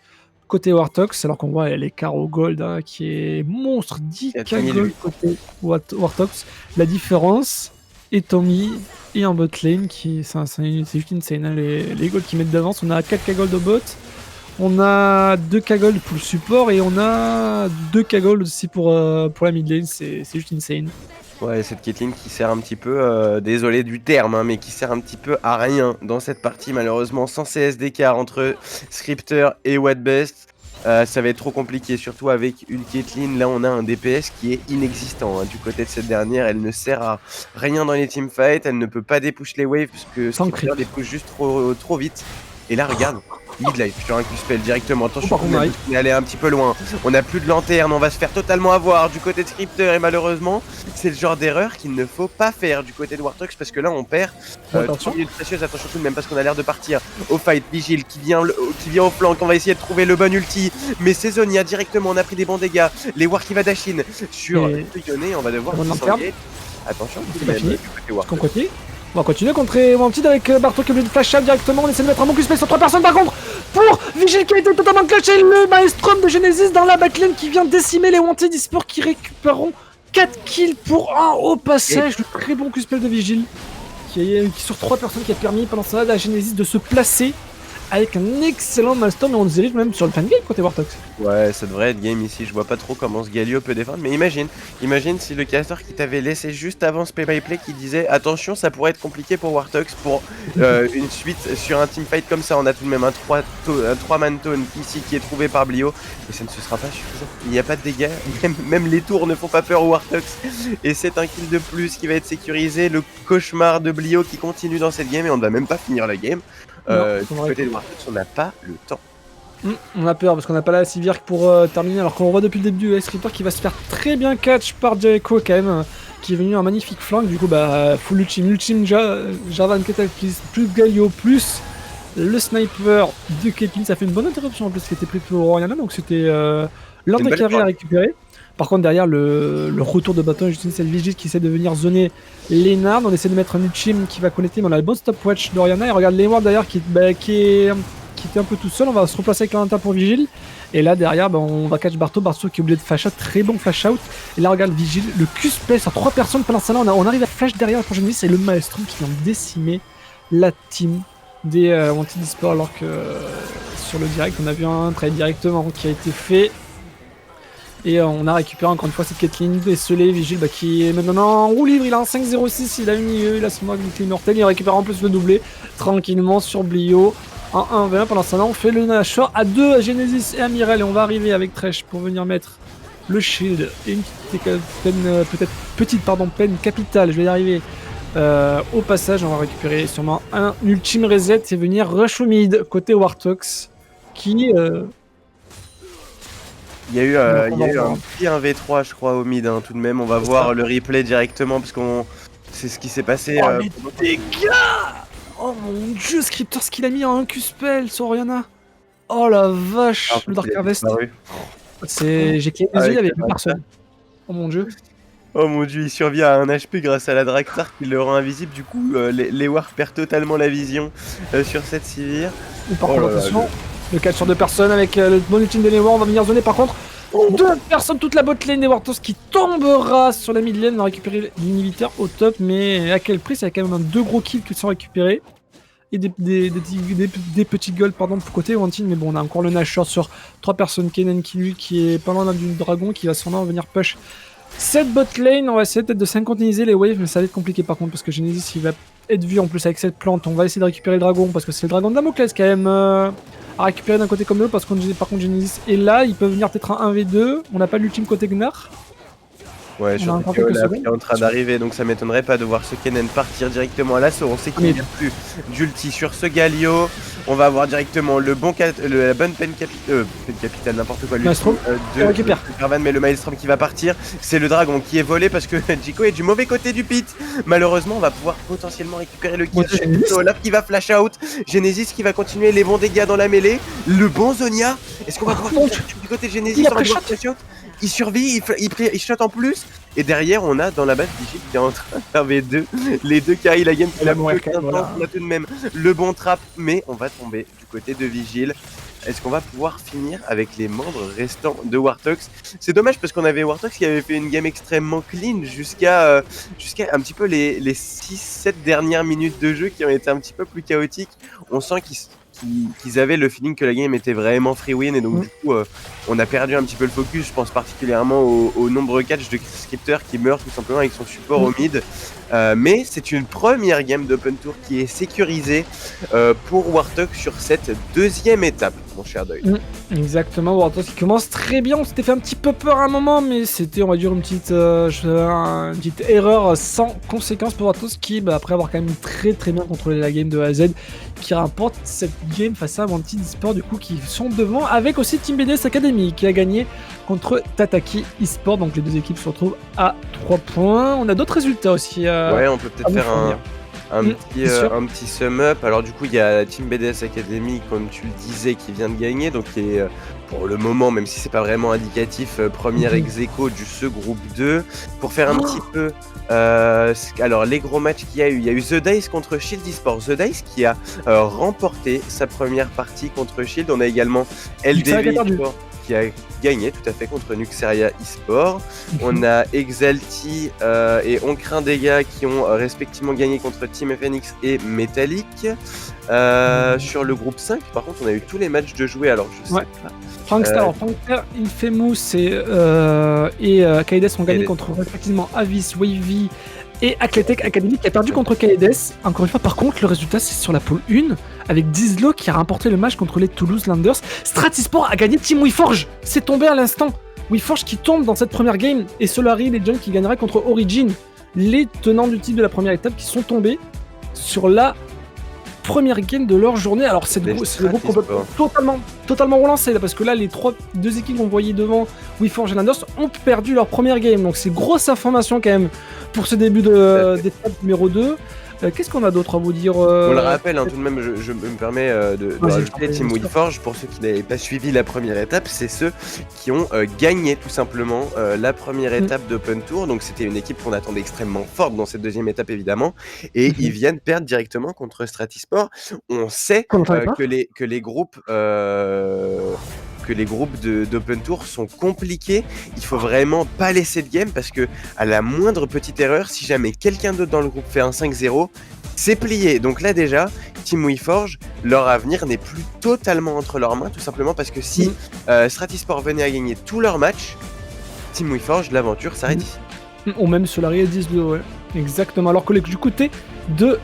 Côté Warthog, alors qu'on voit l'écart au gold hein, qui est monstre. 10k gold côté Warthog. La différence est Tommy et un bot lane qui c'est juste insane. Hein, les golds qui mettent d'avance. On a 4k gold au bot. On a 2k gold pour le support et on a 2k gold aussi pour la mid lane, c'est juste insane. Ouais, cette Caitlyn qui sert un petit peu, désolé du terme, hein, mais qui sert un petit peu à rien dans cette partie malheureusement. Sans CS d'écart entre Scripter et Whatbest, ça va être trop compliqué, surtout avec une Caitlyn. Là on a un DPS qui est inexistant hein, du côté de cette dernière, elle ne sert à rien dans les teamfights, elle ne peut pas dépush les waves parce que Scripter les push juste trop vite. Et là regarde, mid-life sur un Q-Spell directement. Attention, on est allé un petit peu loin. On n'a plus de lanterne, on va se faire totalement avoir du côté de Scripter. Et malheureusement, c'est le genre d'erreur qu'il ne faut pas faire du côté de Warthog parce que là, on perd 3 minutes précieuses. Attention tout de même parce qu'on a l'air de partir au fight. Vigil qui vient au flanc. On va essayer de trouver le bon ulti. Mais c'est Zonia directement. On a pris des bons dégâts. Les War qui va dashin sur Yone. On va devoir s'engager. Attention, on va continuer contre Wanted avec Barto qui est obligé de flash out directement. On essaie de mettre un bon Q-Spell sur 3 personnes par contre pour Vigil qui a été totalement clutché. Le Maelstrom de Genesis dans la backline qui vient décimer les Wanted eSports qui récupéreront 4 kills pour 1 au passage. Le très bon Q-Spell de Vigil qui sur 3 personnes qui a permis pendant ça à Genesis de se placer avec un excellent Maelstrom et on se dirige même sur le fan game côté Warthog. Ouais, ça devrait être game ici, je vois pas trop comment ce Galio peut défendre, mais imagine si le caster qui t'avait laissé juste avant ce play-by-play qui disait attention ça pourrait être compliqué pour Warthog pour une suite sur un teamfight comme ça. On a tout de même un 3-man taunt ici qui est trouvé par Blio, et ça ne se sera pas suffisant, il n'y a pas de dégâts, même les tours ne font pas peur aux Warthogs, et c'est un kill de plus qui va être sécurisé. Le cauchemar de Blio qui continue dans cette game et on ne va même pas finir la game. Du côté de Warthog, on n'a pas le temps. On a peur parce qu'on n'a pas la Sivir pour terminer, alors qu'on voit depuis le début Scripter qui va se faire très bien catch par Jericho quand même, qui est venu un magnifique flank. Du coup full ultime Jarvan Cataclysm plus Galio plus le sniper de Caitlyn, ça fait une bonne interruption en plus qui était pris pour Oriana, donc c'était l'un des carrés à récupérer. Par contre derrière le retour de bâton, juste c'est le Vigil qui essaie de venir zoner Lénard. On essaie de mettre un ultime qui va connecter, mais on a le bon stopwatch d'Oriana et regarde Lénard derrière qui était un peu tout seul. On va se replacer avec l'Anta pour Vigil. Et là derrière on va catch Barto qui est oublié de flash out, très bon flash out. Et là regarde Vigil, le Q-Spell sur 3 personnes pendant ça là, on arrive à flash derrière la prochaine liste, c'est le Maelstrom qui vient décimer la team des Wanted eSports, alors que sur le direct on a vu un trade directement qui a été fait. Et on a récupéré encore une fois cette Caitlyn décelée. Vigil qui est maintenant en roue libre, il a un 5-0-6, il a une IE, il a son avec immortel, il récupère en plus le doublé tranquillement sur Blio. 1-1-20, pendant ce temps on fait le Nashor à 2 à Genesis et à Mirel, et on va arriver avec Thresh pour venir mettre le shield et une peine capitale, je vais y arriver. Au passage, on va récupérer sûrement un ultime reset et venir rush au mid côté Wartox qui Il y a eu un petit 1v3 je crois au mid tout de même. On va voir le replay directement parce qu'on c'est ce qui s'est passé. Oh les dégâts! Oh mon dieu, Scriptor, ce qu'il a mis en un Q-spell sur Oriana. Oh la vache, le Dark Harvest. J'ai cliqué les yeux, il n'y avait plus personne. Oh mon dieu. Oh mon dieu, il survit à un HP grâce à la Dragstar qui le rend invisible. Du coup, les War perdent totalement la vision sur cette Sivir. Par contre, attention, le catch sur 2 personnes avec le bon ultime de War. On va venir zoner par contre. 2 personnes, toute la bot lane des Wartos qui tombera sur la mid lane. On va récupérer l'inhibiteur au top, mais à quel prix? C'est quand même 2 gros kills qui sont récupérés. Et des petits golds pardon pour côté Wantin, mais bon, on a encore le Nashor sur 3 personnes. Kennen qui est pas loin du dragon qui va sûrement venir push cette bot lane. On va essayer peut-être de synchroniser les waves, mais ça va être compliqué par contre parce que Genesis il va être vu en plus avec cette plante. On va essayer de récupérer le dragon parce que c'est le dragon de Damoclès quand même à récupérer d'un côté comme l'autre, parce que par contre Genesis est là, il peut venir peut-être un 1v2. On n'a pas l'ultime côté Gnar. Ouais, surtout que là, il est en train d'arriver, donc ça m'étonnerait pas de voir ce Kennen partir directement à l'assaut. On sait qu'il n'y a plus d'ulti sur ce Galio. On va avoir directement la bonne peine capitale, n'importe quoi, l'ultime de Carvan, mais le Maelstrom qui va partir. C'est le dragon qui est volé parce que Jiko est du mauvais côté du pit. Malheureusement, on va pouvoir potentiellement récupérer le kill. Olaf qui va flash out, Genesis qui va continuer les bons dégâts dans la mêlée. Le bon Zonia, est-ce qu'on va pouvoir du côté de Genesis? Il survit, il shot en plus. Et derrière, on a dans la base Vigil qui est en train de faire V2. Les deux carry la game. On a tout de même le bon trap, mais on va tomber du côté de Vigil. Est-ce qu'on va pouvoir finir avec les membres restants de Wartox? C'est dommage parce qu'on avait Wartox qui avait fait une game extrêmement clean jusqu'à un petit peu les 6-7 dernières minutes de jeu qui ont été un petit peu plus chaotiques. On sent qu'ils avaient le feeling que la game était vraiment free win, et donc du coup on a perdu un petit peu le focus. Je pense particulièrement au nombre catch de Scripter qui meurt tout simplement avec son support au mid. Mais c'est une première game d'Open Tour qui est sécurisée pour Wartox sur cette deuxième étape, mon cher Doyle. Exactement, Wartox qui commence très bien. On s'était fait un petit peu peur à un moment, mais c'était, on va dire, une petite erreur sans conséquence pour Wartox qui, après avoir quand même très très bien contrôlé la game de A à Z, qui rapporte cette game face à Wanted Esport, du coup, qui sont devant, avec aussi Team BDS Academy qui a gagné contre Tataki Esport. Donc les deux équipes se retrouvent à 3 points. On a d'autres résultats aussi. Ouais, on peut peut-être faire un petit sum up. Alors du coup, il y a Team BDS Academy, comme tu le disais, qui vient de gagner, donc qui est pour le moment, même si c'est pas vraiment indicatif, première ex-aequo du ce groupe 2. Pour faire un petit peu alors les gros matchs qu'il y a eu The Dice contre Shield Esports. The Dice qui a remporté sa première partie contre Shield. On a également LDV qui a gagné tout à fait contre Nuxeria Esport. On a Exalti et On Craint Dégâts qui ont respectivement gagné contre Team FNX et Metallic. Sur le groupe 5, par contre, on a eu tous les matchs de jouer, alors je sais pas. Prankster, Infamous et Kaides ont gagné contre respectivement Avis, Wavy et Athletic Academy qui a perdu contre Kaides. Encore une fois, par contre, le résultat c'est sur la pole 1 avec Dizlo qui a remporté le match contre les Toulouse Landers. Stratisport a gagné Team WeForge, c'est tombé à l'instant. WeForge qui tombe dans cette première game et Solari Legend qui gagnera contre Origin. Les tenants du titre de la première étape qui sont tombés sur la première game de leur journée. Alors c'est le groupe totalement relancé là, parce que là les deux équipes qu'on voyait devant, WeForge et Landers, ont perdu leur première game, donc c'est grosse information quand même pour ce début d'étape numéro 2. Qu'est-ce qu'on a d'autre à vous dire On le rappelle, tout de même, je me permets de rajouter Team WeForge, pour ceux qui n'avaient pas suivi la première étape, c'est ceux qui ont gagné tout simplement la première étape d'Open Tour. Donc c'était une équipe qu'on attendait extrêmement forte dans cette deuxième étape évidemment, et ils viennent perdre directement contre Stratisport. On sait que les groupes d'Open Tour sont compliqués. Il faut vraiment pas laisser de game, parce que à la moindre petite erreur, si jamais quelqu'un d'autre dans le groupe fait un 5-0, c'est plié. Donc là déjà, Team WeForge, leur avenir n'est plus totalement entre leurs mains, tout simplement parce que si Stratisport venait à gagner tous leurs matchs, Team WeForge, l'aventure s'arrête ici. Ou même Solari et 10-2, ouais. Exactement. Alors que du côté de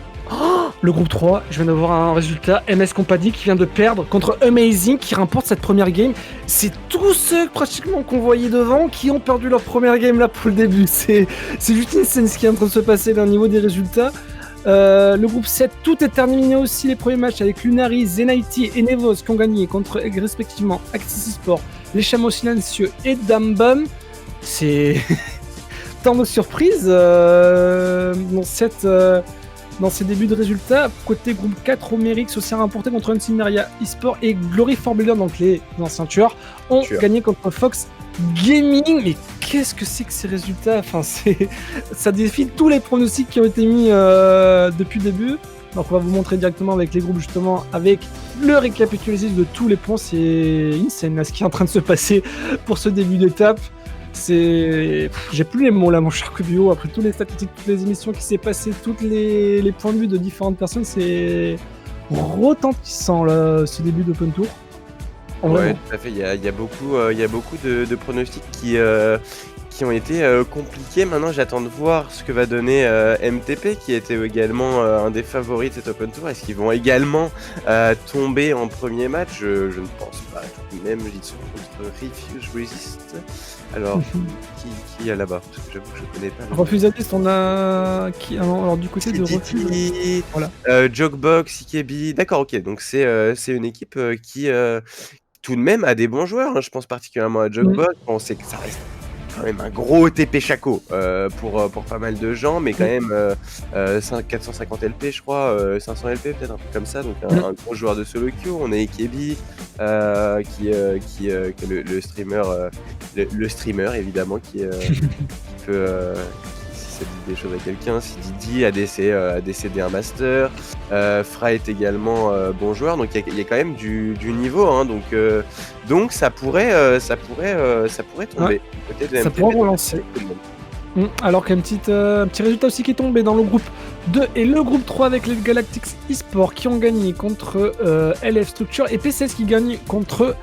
Le groupe 3, je viens d'avoir un résultat. MS Company qui vient de perdre contre Amazing qui remporte cette première game. C'est tous ceux pratiquement qu'on voyait devant qui ont perdu leur première game là pour le début. C'est juste une scène ce qui est en train de se passer là, au niveau des résultats. Le groupe 7, tout est terminé aussi les premiers matchs avec Lunari, Zenaiti et Nevos qui ont gagné contre respectivement Axis Esport, Les Chameaux Silencieux et Dambum. C'est tant de surprises dans ces débuts de résultats. Côté groupe 4, Omerix aussi remporté contre Unsimeria eSport et Glory for Builder, donc les anciens tueurs, ont gagné contre Fox Gaming. Mais qu'est-ce que c'est que ces résultats? Enfin, ça défie tous les pronostics qui ont été mis depuis le début. Donc on va vous montrer directement avec les groupes justement, avec le récapitulatif de tous les points. C'est insane là, ce qui est en train de se passer pour ce début d'étape. J'ai plus les mots là, mon cher Kubio, après toutes les statistiques, toutes les émissions qui s'est passées, tous les points de vue de différentes personnes, c'est retentissant là, ce début d'Open Tour. Ouais, tout à fait. Il y a beaucoup de pronostics qui ont été compliqués. Maintenant, j'attends de voir ce que va donner MTP, qui était également un des favoris de cet Open Tour. Est-ce qu'ils vont également tomber en premier match? Je ne pense pas. Même, ils sont contre Refuse Resist. Alors, qui y a là-bas? Parce que j'avoue que je connais pas. Refusadist, on a qui? Alors, du côté de Refuse. Voilà. Jokebox, Ikebi. D'accord, ok. Donc, c'est une équipe qui, tout de même, a des bons joueurs. Hein. Je pense particulièrement à Jokebox. On sait que ça reste quand même un gros TP Chaco pour pas mal de gens, mais quand même 450 LP, je crois, 500 LP peut-être, un truc comme ça. Donc un gros joueur de solo queue. On a Ikebi qui est le streamer, le streamer évidemment qui peut si ça dit des choses à quelqu'un. Si Didi a décédé un master. Fra est également bon joueur, donc il y a quand même du niveau, hein, donc ça pourrait tomber. Ça pourrait relancer. Alors qu'un petit résultat aussi qui est tombé dans le groupe 2 et le groupe 3 avec les Galactics eSport qui ont gagné contre LF Structure et PCS qui gagne contre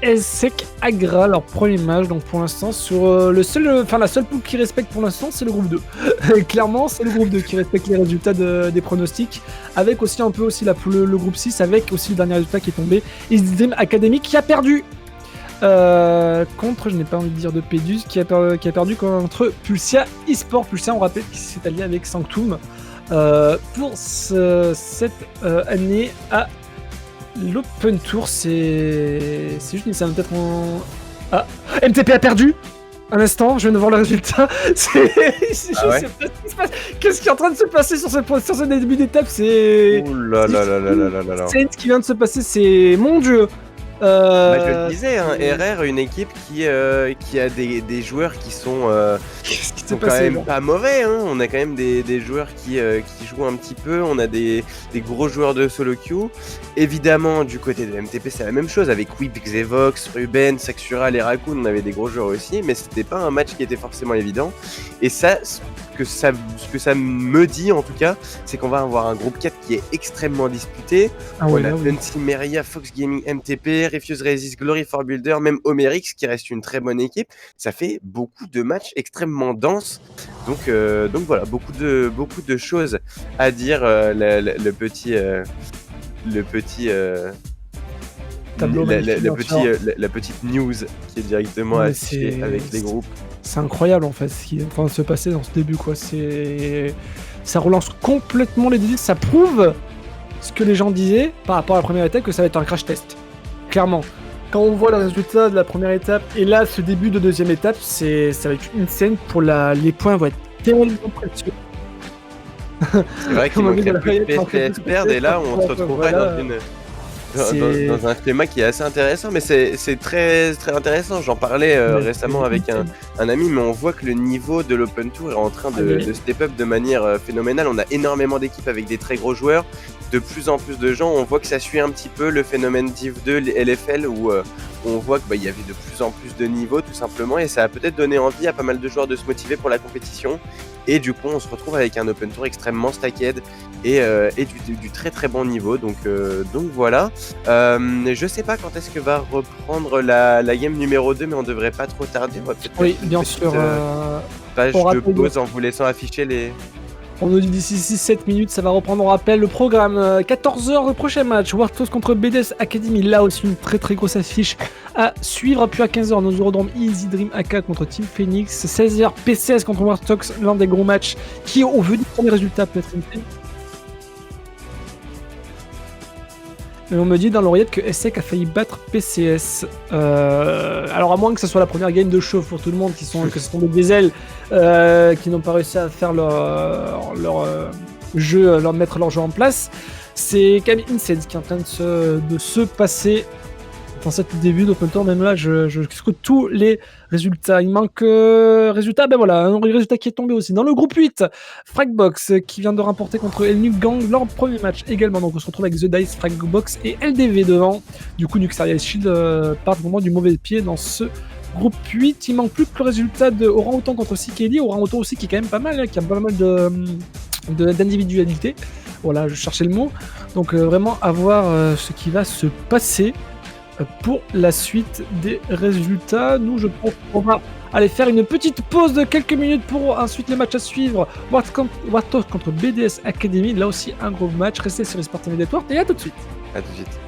Elsec Agra, leur premier match. Donc pour l'instant sur la seule poule qui respecte pour l'instant c'est le groupe 2. Clairement c'est le groupe 2 qui respecte les résultats des pronostics, avec aussi un peu aussi le groupe 6 avec aussi le dernier résultat qui est tombé, East Dream Academy qui a perdu contre, je n'ai pas envie de dire de Pédus, qui a perdu contre Pulsia eSport. Pulsia, on rappelle qu'il s'est allié avec Sanctum pour cette année à l'Open Tour. C'est juste une scène peut-être en... Ah, MTP a perdu. Un instant, je viens de voir le résultat. Je sais pas ce qui se passe. Qu'est-ce qui est en train de se passer sur ce début d'étape? C'est... Ouh là là là là là là là. C'est ce qui vient de se passer, c'est... Mon Dieu. Je le disais, hein, RR, une équipe qui a des joueurs qui sont quand même pas mauvais. Hein. On a quand même des joueurs qui jouent un petit peu. On a des gros joueurs de solo queue. Évidemment, du côté de MTP, c'est la même chose avec Whip, Xevox, Ruben, Saxura, les Raccoon. On avait des gros joueurs aussi, mais c'était pas un match qui était forcément évident. Et ça, ce que ça me dit en tout cas, c'est qu'on va avoir un groupe 4 qui est extrêmement disputé. On a Unsimeria, Fox Gaming, MTP, Refuse Resist, Glory for Builder, même Omerix qui reste une très bonne équipe. Ça fait beaucoup de matchs extrêmement denses. Donc voilà, beaucoup de choses à dire. La petite news qui est directement affichée avec les groupes. C'est incroyable en fait ce qui est en train de se passer dans ce début, quoi. Ça relance complètement les débuts. Ça prouve ce que les gens disaient par rapport à la première étape, que ça va être un crash test. Clairement. Quand on voit le résultat de la première étape et là ce début de deuxième étape, ça va être une scène pour les points vont être tellement précieux. C'est vrai qu'il manquerait plus de PSPS perdre et là on se retrouverait dans un schéma qui est assez intéressant, mais c'est très, très intéressant. J'en parlais récemment avec un ami, mais on voit que le niveau de l'Open Tour est en train de step up de manière phénoménale. On a énormément d'équipes avec des très gros joueurs, de plus en plus de gens. On voit que ça suit un petit peu le phénomène Div 2, LFL, où on voit qu'il y avait de plus en plus de niveaux tout simplement, et ça a peut-être donné envie à pas mal de joueurs de se motiver pour la compétition. Et du coup, on se retrouve avec un Open Tour extrêmement stacked et du très très bon niveau. Donc voilà. Je sais pas quand est-ce que va reprendre la game numéro 2, mais on devrait pas trop tarder. Oui, bien sûr. Page de pause en vous laissant afficher les... On nous dit d'ici 6-7 minutes, ça va reprendre. On rappelle le programme. 14h, le prochain match. Warthog contre BDS Academy. Là aussi, une très très grosse affiche à suivre. Puis à 15h, nos Eurodrome Easy Dream AK contre Team Phoenix. 16h, PCS contre Warthog. L'un des gros matchs qui, au vu du premier résultat, peut être une thème. Et on me dit dans l'oreillette que SEC a failli battre PCS. Alors à moins que ce soit la première game de show pour tout le monde, que ce sont des diesels qui n'ont pas réussi à faire leur jeu, mettre leur jeu en place. C'est Camille Insed qui est en train de se passer dans cette début d'Open Tour. Même là, je scrute tous les résultats. Il manque résultat, ben voilà, un résultat qui est tombé aussi. Dans le groupe 8, Fragbox qui vient de remporter contre El Nuke Gang leur premier match également. Donc on se retrouve avec The Dice, Fragbox et LDV devant. Du coup, Nuxarial Shield part vraiment du mauvais pied dans ce groupe 8. Il manque plus que le résultat de Orang-Outan contre CKD. Orang-Outan aussi qui est quand même pas mal, qui a pas mal d'individualité. Voilà, je cherchais le mot. Donc vraiment à voir ce qui va se passer pour la suite des résultats. Nous, je pense qu'on va aller faire une petite pause de quelques minutes pour ensuite les matchs à suivre. Warthog contre BDS Academy, là aussi un gros match. Restez sur les Sports Network et à tout de suite. À tout de suite.